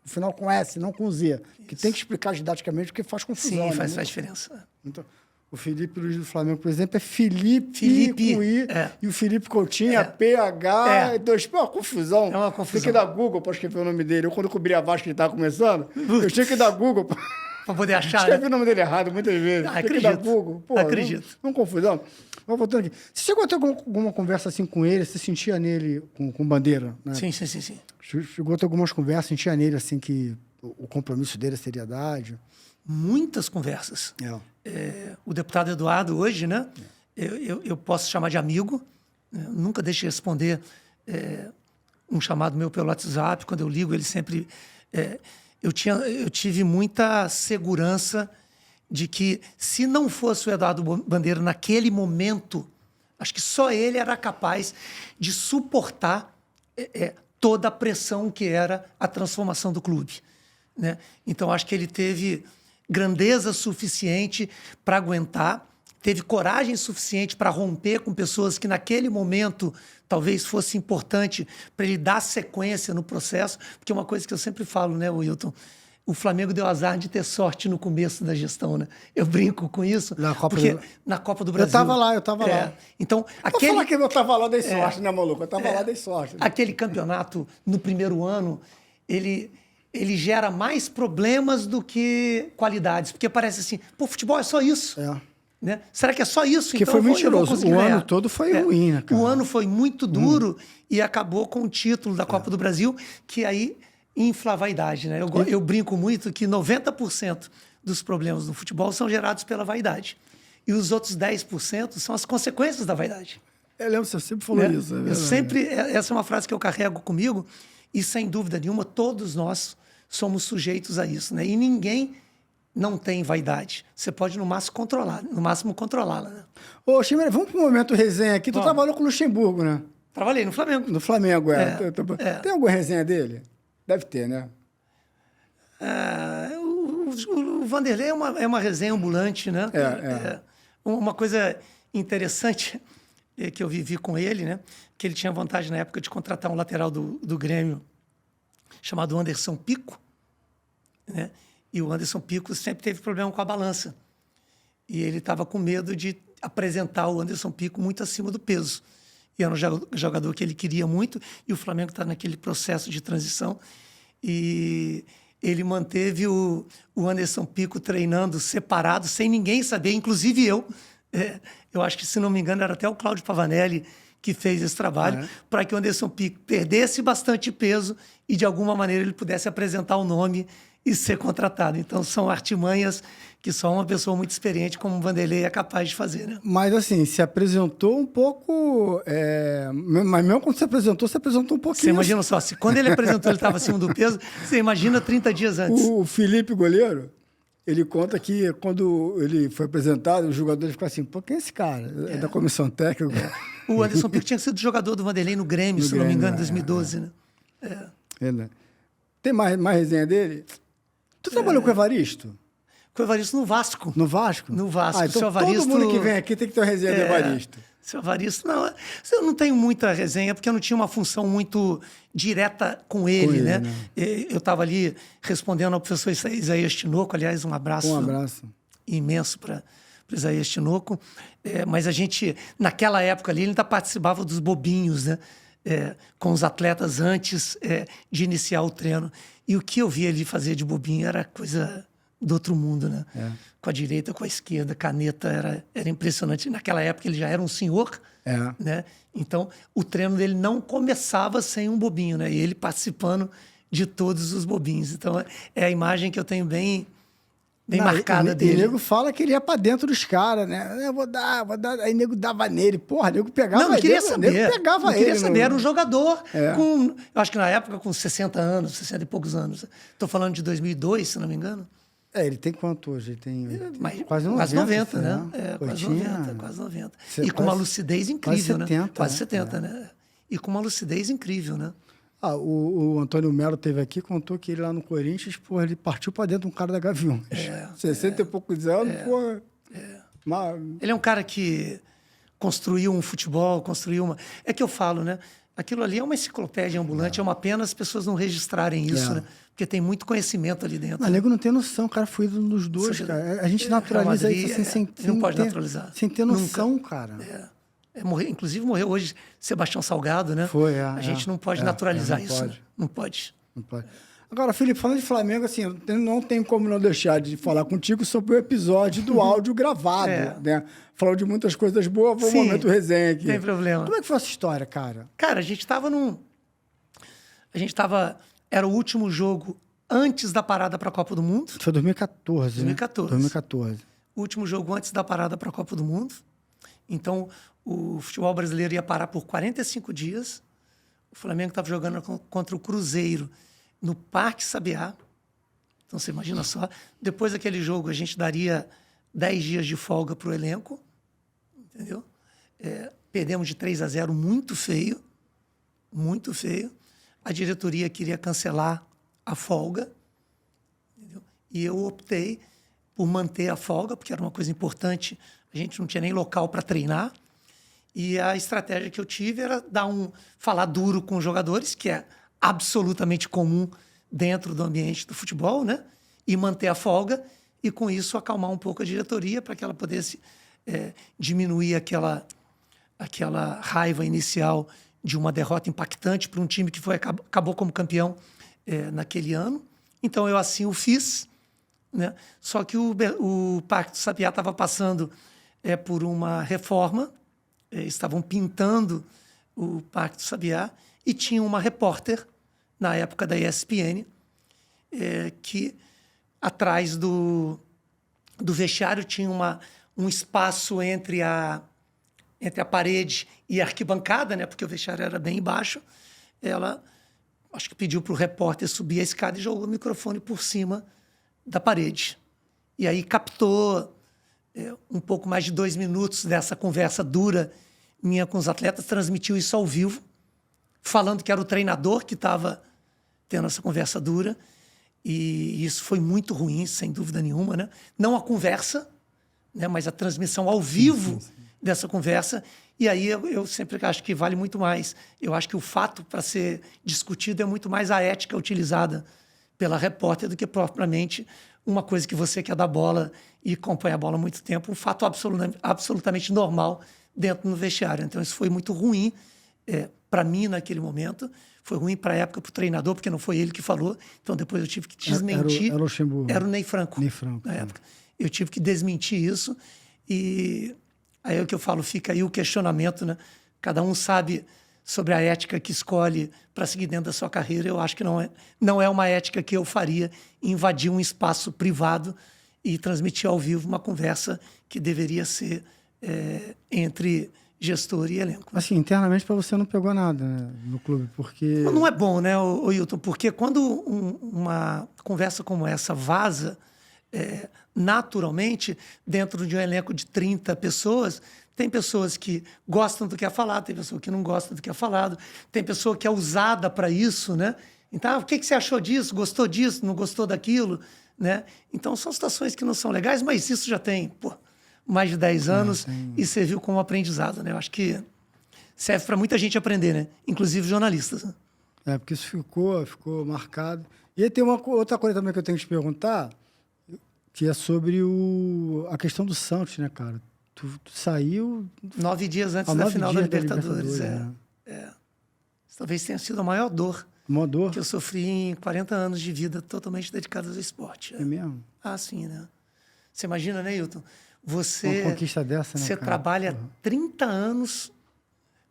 No final com S, não com Z. Isso. Que tem que explicar didaticamente, porque faz confusão. Sim, faz diferença. Então, o Felipe Luiz do Flamengo, por exemplo, é Felipe com I. E o Felipe Coutinho é PH. Confusão. É uma confusão. Tem que dar Google para escrever o nome dele. Eu, quando cobri a Vasco que ele estava começando, eu tinha que dar Google para poder achar. Escrevi o nome dele errado muitas vezes. Acredito. Tem que dar Google. Pô, acredito. Não confusão. Vamos voltando aqui. Você chegou a ter alguma conversa assim com ele? Você sentia nele com Bandeira? Né? Sim. Chegou a ter algumas conversas, sentia nele assim que o compromisso dele, a seriedade? Muitas conversas. O deputado Eduardo hoje, né? Eu posso chamar de amigo. Nunca deixo de responder um chamado meu pelo WhatsApp. Quando eu ligo, ele sempre... Eu tive muita segurança de que, se não fosse o Eduardo Bandeira naquele momento, acho que só ele era capaz de suportar toda a pressão que era a transformação do clube, né? Então, acho que ele teve grandeza suficiente para aguentar, teve coragem suficiente para romper com pessoas que, naquele momento, talvez fosse importante para ele dar sequência no processo, porque é uma coisa que eu sempre falo, né, Wilton? O Flamengo deu azar de ter sorte no começo da gestão, né? Eu brinco com isso. Na Copa do Brasil. Eu tava lá. Então, Vou falar que eu tava lá, dei sorte, né, maluco? Eu tava lá, dei sorte. Né? Aquele campeonato, no primeiro ano, ele gera mais problemas do que qualidades. Porque parece assim, futebol é só isso. Né? Será que é só isso? Porque foi mentiroso. O ano todo foi ruim, né, cara? O ano foi muito duro e acabou com o título da Copa do Brasil, que aí... infla a vaidade, né? Eu brinco muito que 90% dos problemas no futebol são gerados pela vaidade. E os outros 10% são as consequências da vaidade. Eu lembro, você sempre falou isso. Essa é uma frase que eu carrego comigo e, sem dúvida nenhuma, todos nós somos sujeitos a isso, né? E ninguém não tem vaidade. Você pode, no máximo, controlá-la. Né? Ô, Ximenes, vamos para o momento resenha aqui. Tu trabalhou com o Luxemburgo, né? Trabalhei no Flamengo. No Flamengo, Tem alguma resenha dele? Deve ter, né? O Vanderlei é uma resenha ambulante, né? Uma coisa interessante que eu vivi com ele, né? Que ele tinha vantagem na época de contratar um lateral do Grêmio chamado Anderson Pico, né? E o Anderson Pico sempre teve problema com a balança. E ele estava com medo de apresentar o Anderson Pico muito acima do peso. E era um jogador que ele queria muito, e o Flamengo está naquele processo de transição. E ele manteve o Anderson Pico treinando separado, sem ninguém saber, inclusive eu. Eu acho que, se não me engano, era até o Cláudio Pavanelli que fez esse trabalho, para que o Anderson Pico perdesse bastante peso e, de alguma maneira, ele pudesse apresentar o nome e ser contratado. Então, são artimanhas que só uma pessoa muito experiente como o Vanderlei é capaz de fazer, né? Mas, assim, se apresentou um pouco... Mas mesmo quando se apresentou um pouquinho... Você imagina só, se quando ele apresentou ele estava acima do peso, você imagina 30 dias antes. O Felipe, goleiro, Ele conta que quando ele foi apresentado, os jogadores ficaram assim, pô, quem é esse cara? É da comissão técnica? O Anderson Pico tinha sido jogador do Vanderlei no Grêmio, se não me engano, em 2012, né? Ele, tem mais resenha dele? Tu trabalhou com o Evaristo? Com o Evaristo no Vasco. No Vasco? No Vasco. Ah, então Seu Evaristo, todo mundo que vem aqui tem que ter uma resenha do Evaristo. Seu Evaristo, não, eu não tenho muita resenha, porque eu não tinha uma função muito direta com ele, né? Eu estava ali respondendo ao professor Isaías Tinoco, aliás, um abraço imenso para o Isaías Tinoco. Mas a gente, naquela época ali, ele ainda participava dos bobinhos, né? Com os atletas antes de iniciar o treino. E o que eu via ele fazer de bobinho era coisa do outro mundo, né? Com a direita, com a esquerda, caneta, era impressionante. Naquela época ele já era um senhor, né? Então o treino dele não começava sem um bobinho, né? E ele participando de todos os bobinhos. Então é a imagem que eu tenho bem marcada dele. E o nego fala que ele ia pra dentro dos caras, né? Eu vou dar. Aí o nego dava nele. Porra, o nego pegava ele. Não queria saber. Nego pegava não queria ele. saber. Era um jogador com, eu acho que na época com 60 anos, 60 e poucos anos. Estou falando de 2002, se não me engano. Ele tem quanto hoje? Ele tem quase 90, né? Quase 90. E com uma lucidez incrível, quase 70, né? Quase 70, né? E com uma lucidez incrível, né? O Antônio Melo teve aqui, contou que ele lá no Corinthians, pô, ele partiu pra dentro de um cara da Gaviões. 60 e poucos anos, pô. Ele é um cara que construiu um futebol, construiu uma... É que eu falo, né? Aquilo ali é uma enciclopédia ambulante, é uma pena as pessoas não registrarem isso, né? Porque tem muito conhecimento ali dentro. O nego não tem noção, o cara foi ídolo dos dois, cara. A gente naturaliza isso sem não pode naturalizar. Sem ter noção, nunca. Cara. Inclusive morreu hoje Sebastião Salgado, né? Foi, a gente não pode naturalizar não isso. Pode. Né? Não pode. Não pode. Agora, Felipe, falando de Flamengo, assim, não tem como não deixar de falar contigo sobre o episódio do áudio gravado, né? Falou de muitas coisas boas, foi um momento resenha aqui. Tem problema. Como é que foi essa história, cara? Cara, a gente tava... Era o último jogo antes da parada para a Copa do Mundo. Foi 2014, 2014. Né? 2014. O último jogo antes da parada para a Copa do Mundo. Então, o futebol brasileiro ia parar por 45 dias. O Flamengo estava jogando contra o Cruzeiro no Parque Sabiá. Então, você imagina só. Depois daquele jogo, a gente daria 10 dias de folga para o elenco. Entendeu? Perdemos de 3-0, muito feio. Muito feio. A diretoria queria cancelar a folga. Entendeu? E eu optei por manter a folga, porque era uma coisa importante. A gente não tinha nem local para treinar. E a estratégia que eu tive era falar duro com os jogadores, que é absolutamente comum dentro do ambiente do futebol, né? E manter a folga e, com isso, acalmar um pouco a diretoria para que ela pudesse diminuir aquela raiva inicial de uma derrota impactante para um time que acabou como campeão naquele ano. Então, eu assim o fiz, né? Só que o Parque do Sabiá estava passando por uma reforma, estavam pintando o Parque do Sabiá e tinha uma repórter, na época da ESPN, que atrás do vestiário tinha um espaço entre a parede e a arquibancada, né? Porque o vestiário era bem embaixo. Ela, acho que pediu para o repórter subir a escada e jogou o microfone por cima da parede. E aí captou um pouco mais de 2 minutos dessa conversa dura minha com os atletas, transmitiu isso ao vivo, falando que era o treinador que estava tendo essa conversa dura. E isso foi muito ruim, sem dúvida nenhuma, né? Não a conversa, né? Mas a transmissão ao vivo dessa conversa. E aí eu sempre acho que vale muito mais. Eu acho que o fato para ser discutido é muito mais a ética utilizada pela repórter do que propriamente uma coisa que você quer dar bola e acompanha a bola há muito tempo, um fato absolutamente normal dentro do vestiário. Então isso foi muito ruim para mim naquele momento, foi ruim para a época para o treinador, porque não foi ele que falou, então depois eu tive que desmentir. Era o Luxemburgo. Era o Ney Franco. Ney Franco, na época. Eu tive que desmentir isso e aí é o que eu falo, fica aí o questionamento, né? Cada um sabe sobre a ética que escolhe para seguir dentro da sua carreira. Eu acho que não é uma ética que eu faria invadir um espaço privado e transmitir ao vivo uma conversa que deveria ser entre gestor e elenco. Assim, internamente para você não pegou nada, né, no clube, porque... Não é bom, né, Hilton? Porque quando uma conversa como essa vaza, naturalmente, dentro de um elenco de 30 pessoas, tem pessoas que gostam do que é falado, tem pessoa que não gosta do que é falado, tem pessoa que é usada para isso, né? Então, o que você achou disso? Gostou disso? Não gostou daquilo? Né? Então, são situações que não são legais, mas isso já tem mais de 10 anos e serviu como aprendizado, né? Eu acho que serve para muita gente aprender, né? Inclusive jornalistas. Né? Porque isso ficou marcado. E aí tem outra coisa também que eu tenho que te perguntar, que é sobre a questão do Santos, né, cara? Tu saiu... 9 dias antes da final da Libertadores. Isso talvez tenha sido a maior dor que eu sofri em 40 anos de vida totalmente dedicada ao esporte. É mesmo? Ah, sim, né? Você imagina, né, Hilton? Uma conquista dessa, né, você cara? trabalha 30 anos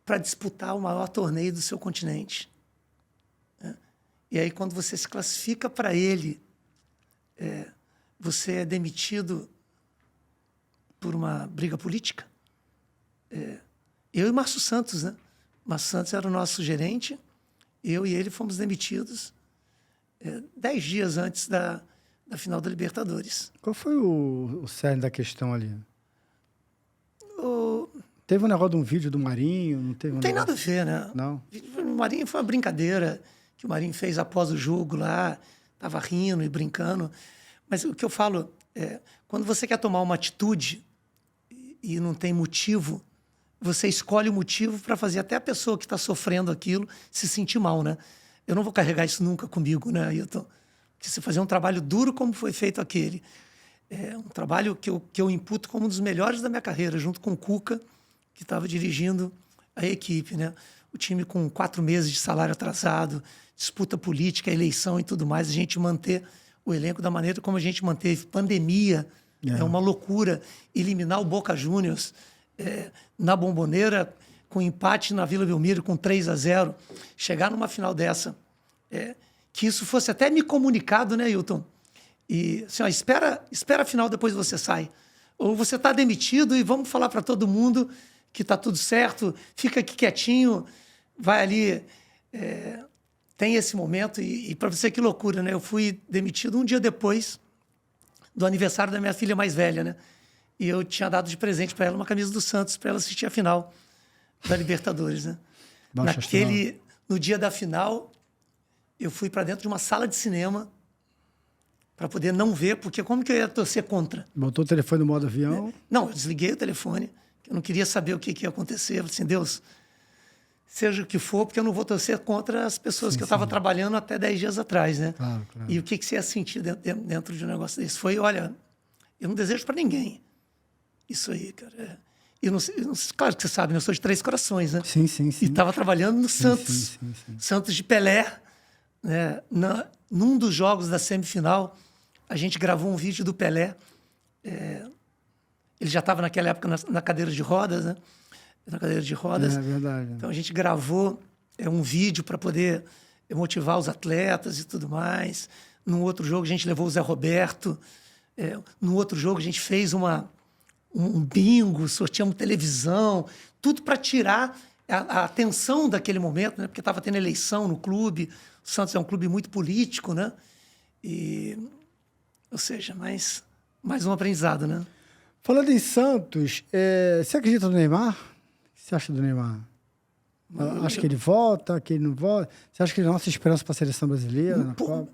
para disputar o maior torneio do seu continente. Né? E aí, quando você se classifica para ele, você é demitido por uma briga política. Eu e Márcio Santos, né? Márcio Santos era o nosso gerente, eu e ele fomos demitidos 10 dias antes da final da Libertadores. Qual foi o cerne da questão ali? Teve um negócio de um vídeo do Marinho? Não tem nada a ver, né? Não? O Marinho foi uma brincadeira que o Marinho fez após o jogo lá, estava rindo e brincando. Mas o que eu falo é, quando você quer tomar uma atitude e não tem motivo, você escolhe o motivo para fazer até a pessoa que está sofrendo aquilo se sentir mal, né? Eu não vou carregar isso nunca comigo, né, Ailton? Porque se fazer um trabalho duro como foi feito aquele, um trabalho que eu imputo como um dos melhores da minha carreira, junto com o Cuca, que estava dirigindo a equipe, né? O time com 4 meses de salário atrasado, disputa política, eleição e tudo mais, a gente manter o elenco da maneira como a gente manteve, pandemia, é uma loucura, eliminar o Boca Juniors na Bombonera, com empate na Vila Belmiro, com 3-0, chegar numa final dessa, que isso fosse até me comunicado, né, Hilton? E assim, ó, espera a final, depois você sai. Ou você está demitido e vamos falar para todo mundo que está tudo certo, fica aqui quietinho, vai ali, tem esse momento. E para você, que loucura, né? Eu fui demitido um dia depois do aniversário da minha filha mais velha, né? E eu tinha dado de presente para ela uma camisa do Santos para ela assistir a final da Libertadores, né? No dia da final, eu fui para dentro de uma sala de cinema para poder não ver, porque como que eu ia torcer contra? Botou o telefone no modo avião? Não, eu desliguei o telefone, eu não queria saber o que ia acontecer. Eu falei assim, Deus, seja o que for, porque eu não vou torcer contra as pessoas que eu estava trabalhando até 10 dias atrás, né? Claro. E o que você ia sentir dentro de um negócio desse? Foi, olha, eu não desejo para ninguém isso aí, cara. Claro que você sabe, né? Eu sou de Três Corações, né? Sim. E estava trabalhando no Santos. Sim. Santos de Pelé. Né? Num dos jogos da semifinal, a gente gravou um vídeo do Pelé. Ele já estava naquela época na cadeira de rodas, né? Na cadeira de rodas. É verdade. Então a gente gravou um vídeo para poder motivar os atletas e tudo mais. Num outro jogo, a gente levou o Zé Roberto. No outro jogo, a gente fez um bingo, sorteamos televisão, tudo para tirar a atenção daquele momento, né? Porque estava tendo eleição no clube. O Santos é um clube muito político, né? Ou seja, mais um aprendizado, né? Falando em Santos, você acredita no Neymar? O que você acha do Neymar? Acha que ele volta, que ele não volta? Você acha que ele é a nossa esperança para a seleção brasileira na Copa?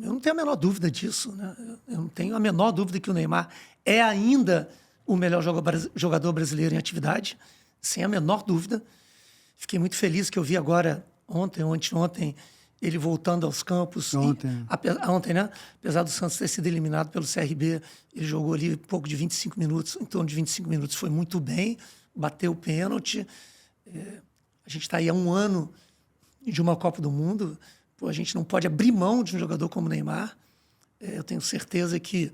Eu não tenho a menor dúvida disso, né? Eu não tenho a menor dúvida que o Neymar é ainda o melhor jogador brasileiro em atividade, sem a menor dúvida. Fiquei muito feliz que eu vi agora, ontem, ele voltando aos campos. Ontem, né? Apesar do Santos ter sido eliminado pelo CRB, ele jogou ali pouco de 25 minutos, em torno de 25 minutos, foi muito bem, bateu o pênalti. A gente está aí há 1 ano de uma Copa do Mundo. A gente não pode abrir mão de um jogador como o Neymar. Eu tenho certeza que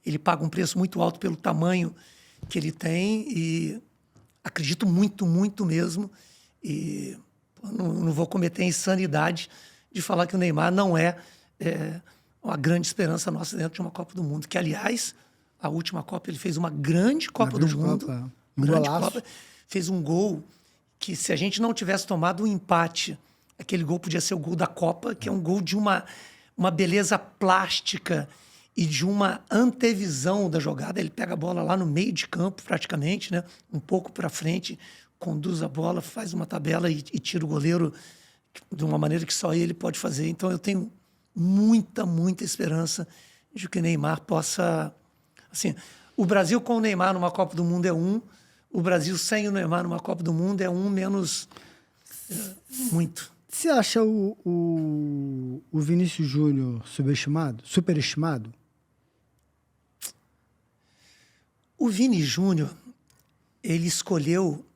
ele paga um preço muito alto pelo tamanho que ele tem e acredito muito, muito mesmo. E não vou cometer a insanidade de falar que o Neymar não é uma grande esperança nossa dentro de uma Copa do Mundo. Que, aliás, a última Copa ele fez uma grande Copa do Mundo. Grande Copa. Fez um gol que, se a gente não tivesse tomado um empate, aquele gol podia ser o gol da Copa, que é um gol de uma beleza plástica e de uma antevisão da jogada. Ele pega a bola lá no meio de campo, praticamente, né? Um pouco para frente, conduz a bola, faz uma tabela e tira o goleiro de uma maneira que só ele pode fazer. Então, eu tenho muita, muita esperança de que o Neymar possa... Assim, o Brasil com o Neymar numa Copa do Mundo é um, o Brasil sem o Neymar numa Copa do Mundo é um menos muito. Você acha o Vinícius Júnior superestimado? O Vini Júnior, ele escolheu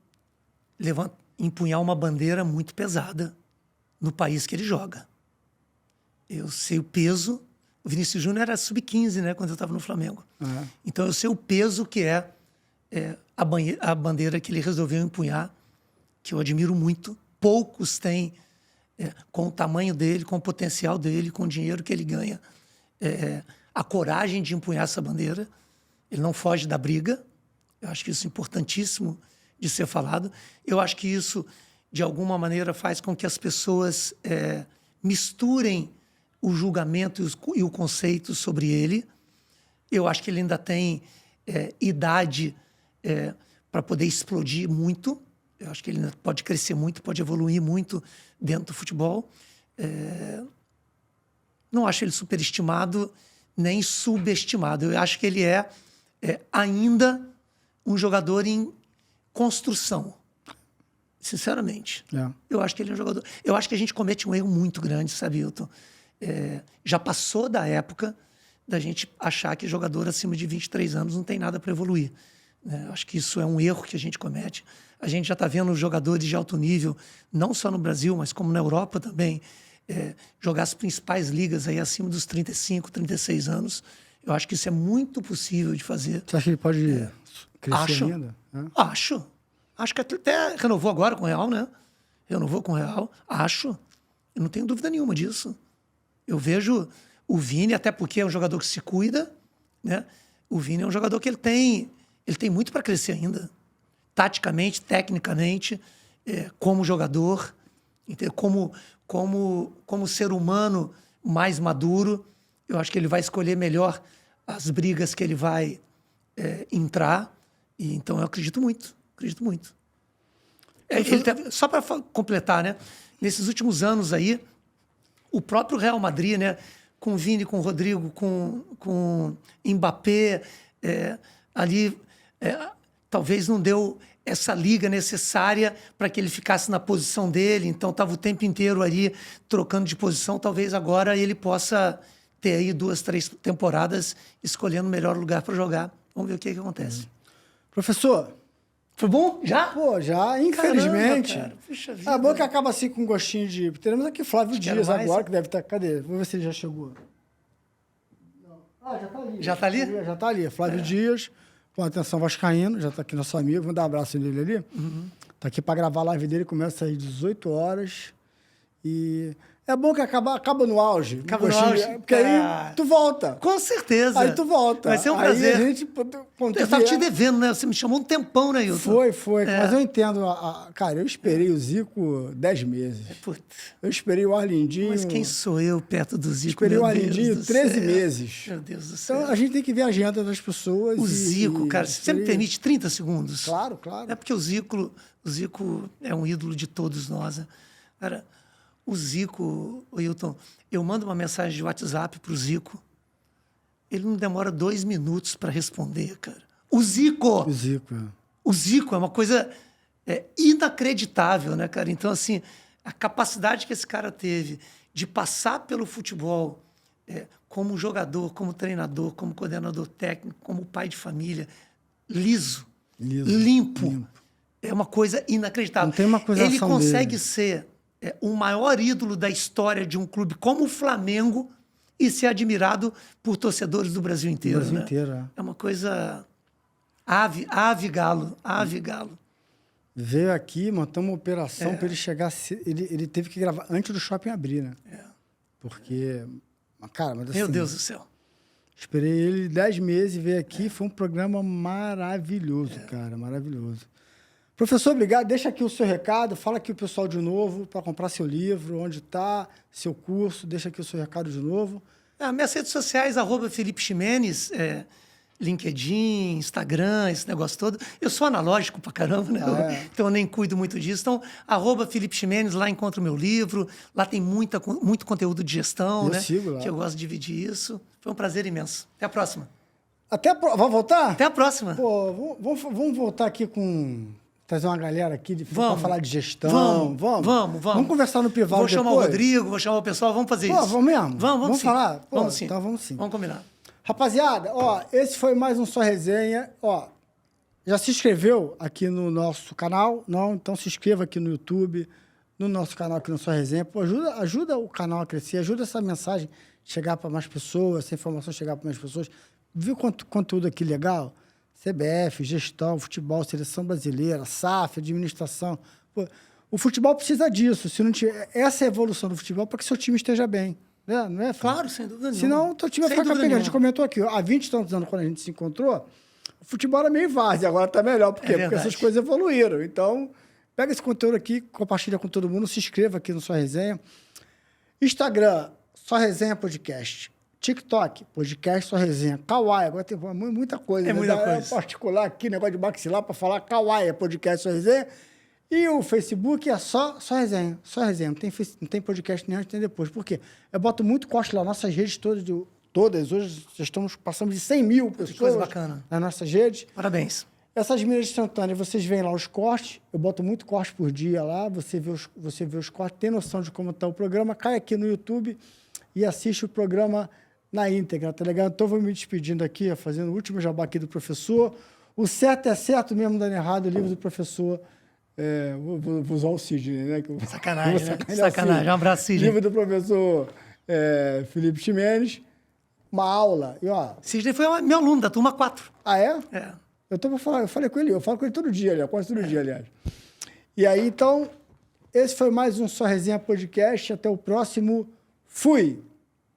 empunhar uma bandeira muito pesada no país que ele joga. Eu sei o peso. O Vinícius Júnior era sub-15, né, quando eu estava no Flamengo. Uhum. Então eu sei o peso que é a bandeira que ele resolveu empunhar, que eu admiro muito. Poucos têm, com o tamanho dele, com o potencial dele, com o dinheiro que ele ganha, a coragem de empunhar essa bandeira. Ele não foge da briga. Eu acho que isso é importantíssimo de ser falado. Eu acho que isso, de alguma maneira, faz com que as pessoas misturem o julgamento e o conceito sobre ele. Eu acho que ele ainda tem idade para poder explodir muito. Eu acho que ele ainda pode crescer muito, pode evoluir muito dentro do futebol. Não acho ele superestimado nem subestimado. Eu acho que ele é ainda um jogador em construção. Sinceramente. Eu acho que ele é um jogador... Eu acho que a gente comete um erro muito grande, sabe, Hilton? Já passou da época da gente achar que jogador acima de 23 anos não tem nada para evoluir. Acho que isso é um erro que a gente comete. A gente já está vendo jogadores de alto nível, não só no Brasil, mas como na Europa também, jogar as principais ligas aí acima dos 35, 36 anos. Eu acho que isso é muito possível de fazer. Você acha que ele pode crescer ainda? Acho. Acho que até renovou agora com o Real, né? Renovou com o Real. Acho. Eu não tenho dúvida nenhuma disso. Eu vejo o Vini, até porque é um jogador que se cuida, né? O Vini é um jogador que ele tem muito para crescer ainda. Taticamente, tecnicamente, como jogador, como ser humano mais maduro. Eu acho que ele vai escolher melhor as brigas que ele vai entrar. E, então, eu acredito muito. Acredito muito. Só para completar, né? Nesses últimos anos aí, o próprio Real Madrid, né? Com o Vini, com o Rodrigo, com Mbappé, ali talvez não deu essa liga necessária para que ele ficasse na posição dele. Então, estava o tempo inteiro ali trocando de posição. Talvez agora ele possa ter aí 2, 3 temporadas escolhendo o melhor lugar para jogar. Vamos ver o que acontece. Professor... Foi bom? Já? Pô, já, infelizmente. Caramba, cara. Puxa vida. É bom que acaba assim com um gostinho de... Teremos aqui Flávio Dias agora, que deve estar... Cadê? Vamos ver se ele já chegou. Já tá ali. Já tá ali? Já tá ali. Flávio Dias, com atenção vascaíno, já tá aqui nosso amigo. Vamos dar um abraço nele ali. Uhum. Tá aqui para gravar a live dele, começa às 18 horas. E... É bom que acaba no auge. Acaba no auge. Porque aí tu volta. Com certeza. Aí tu volta. Vai ser um prazer. Aí a gente, eu tava te devendo, né? Você me chamou um tempão, né, Hilton? Foi. Mas eu entendo. Cara, eu esperei o Zico 10 meses. Puta. Eu esperei o Arlindinho... Mas quem sou eu perto do Zico? Esperei o Arlindinho 13 meses. Meu Deus do céu. Então a gente tem que ver a agenda das pessoas. O Zico, cara, você me permite 30 segundos? Claro. É porque o Zico é um ídolo de todos nós. Né? Cara, o Zico, o Hilton, eu mando uma mensagem de WhatsApp pro Zico, ele não demora 2 minutos para responder, cara. O Zico é uma coisa inacreditável, né, cara? Então, assim, a capacidade que esse cara teve de passar pelo futebol como jogador, como treinador, como coordenador técnico, como pai de família, limpo. É uma coisa inacreditável. Não tem uma coisa. Ele consegue ser o maior ídolo da história de um clube como o Flamengo e ser admirado por torcedores do Brasil inteiro. Brasil inteiro, É uma coisa... Ave galo. Veio aqui, montamos uma operação para ele chegar... Ele teve que gravar antes do shopping abrir, né? Porque... Cara, mas assim... Meu Deus do céu. Esperei ele 10 meses, veio aqui, foi um programa maravilhoso, cara, maravilhoso. Professor, obrigado. Deixa aqui o seu recado, fala aqui o pessoal de novo para comprar seu livro, onde está, seu curso, deixa aqui o seu recado de novo. Minhas redes sociais, @Felipe Ximenes, LinkedIn, Instagram, esse negócio todo. Eu sou analógico pra caramba, né? Então eu nem cuido muito disso. Então, @Felipe Ximenes, lá encontro o meu livro. Lá tem muito conteúdo de gestão, né? Sigo lá. Que eu gosto de dividir isso. Foi um prazer imenso. Até a próxima. Vamos voltar? Até a próxima. Pô, vamos voltar aqui com... Trazer uma galera aqui pra falar de gestão. Vamos. Vamos conversar no privado Vou chamar o depois? Rodrigo, vou chamar o pessoal, vamos fazer isso. Vamos mesmo? Vamos sim. Falar? Pô, vamos sim. Então vamos sim. Vamos combinar. Rapaziada, esse foi mais um Só Resenha. Já se inscreveu aqui no nosso canal? Não? Então se inscreva aqui no YouTube, no nosso canal aqui no Só Resenha. Pô, ajuda o canal a crescer, ajuda essa mensagem chegar para mais pessoas, essa informação chegar para mais pessoas. Viu quanto conteúdo aqui legal? CBF, gestão, futebol, seleção brasileira, SAF, administração. Pô, o futebol precisa disso. Se não tiver, essa é a evolução do futebol para que seu time esteja bem. Né? Não é, claro, sem dúvida nenhuma. Senão o teu time vai ficar capengando. A gente comentou aqui, há 20 e tantos anos, quando a gente se encontrou, o futebol era meio várzea, agora está melhor. Por quê? Porque essas coisas evoluíram. Então, pega esse conteúdo aqui, compartilha com todo mundo, se inscreva aqui no Só Resenha. Instagram, Só Resenha Podcast. TikTok, podcast Só Resenha. Kawaii, agora tem muita coisa. Muita coisa. Particular aqui, negócio de maxilar para falar Kawaii, podcast Só Resenha. E o Facebook é só Resenha. Só Resenha. Não tem podcast nem antes nem depois. Por quê? Eu boto muito corte lá. Nossas redes todas. Hoje já passamos de 100 mil pessoas. Que coisa bacana. Nas nossas redes. Parabéns. Essas mídias instantâneas, vocês veem lá os cortes. Eu boto muito corte por dia lá. Você vê os cortes, tem noção de como está o programa. Cai aqui no YouTube e assiste o programa na íntegra, tá legal? Então, vou me despedindo aqui, fazendo o último jabá aqui do professor. O certo é certo mesmo, dando errado, o livro do professor... vou usar o Sidney, né? Sacanagem, né? Sacanagem. Um abraço, Sidney. Livro do professor Felipe Ximenes. Uma aula. E, Sidney foi meu aluno da turma 4. Ah, é? É. Eu falei com ele, eu falo com ele todo dia, aliás, quase todo dia, aliás. E aí, então, esse foi mais um Só Resenha Podcast. Até o próximo. Fui!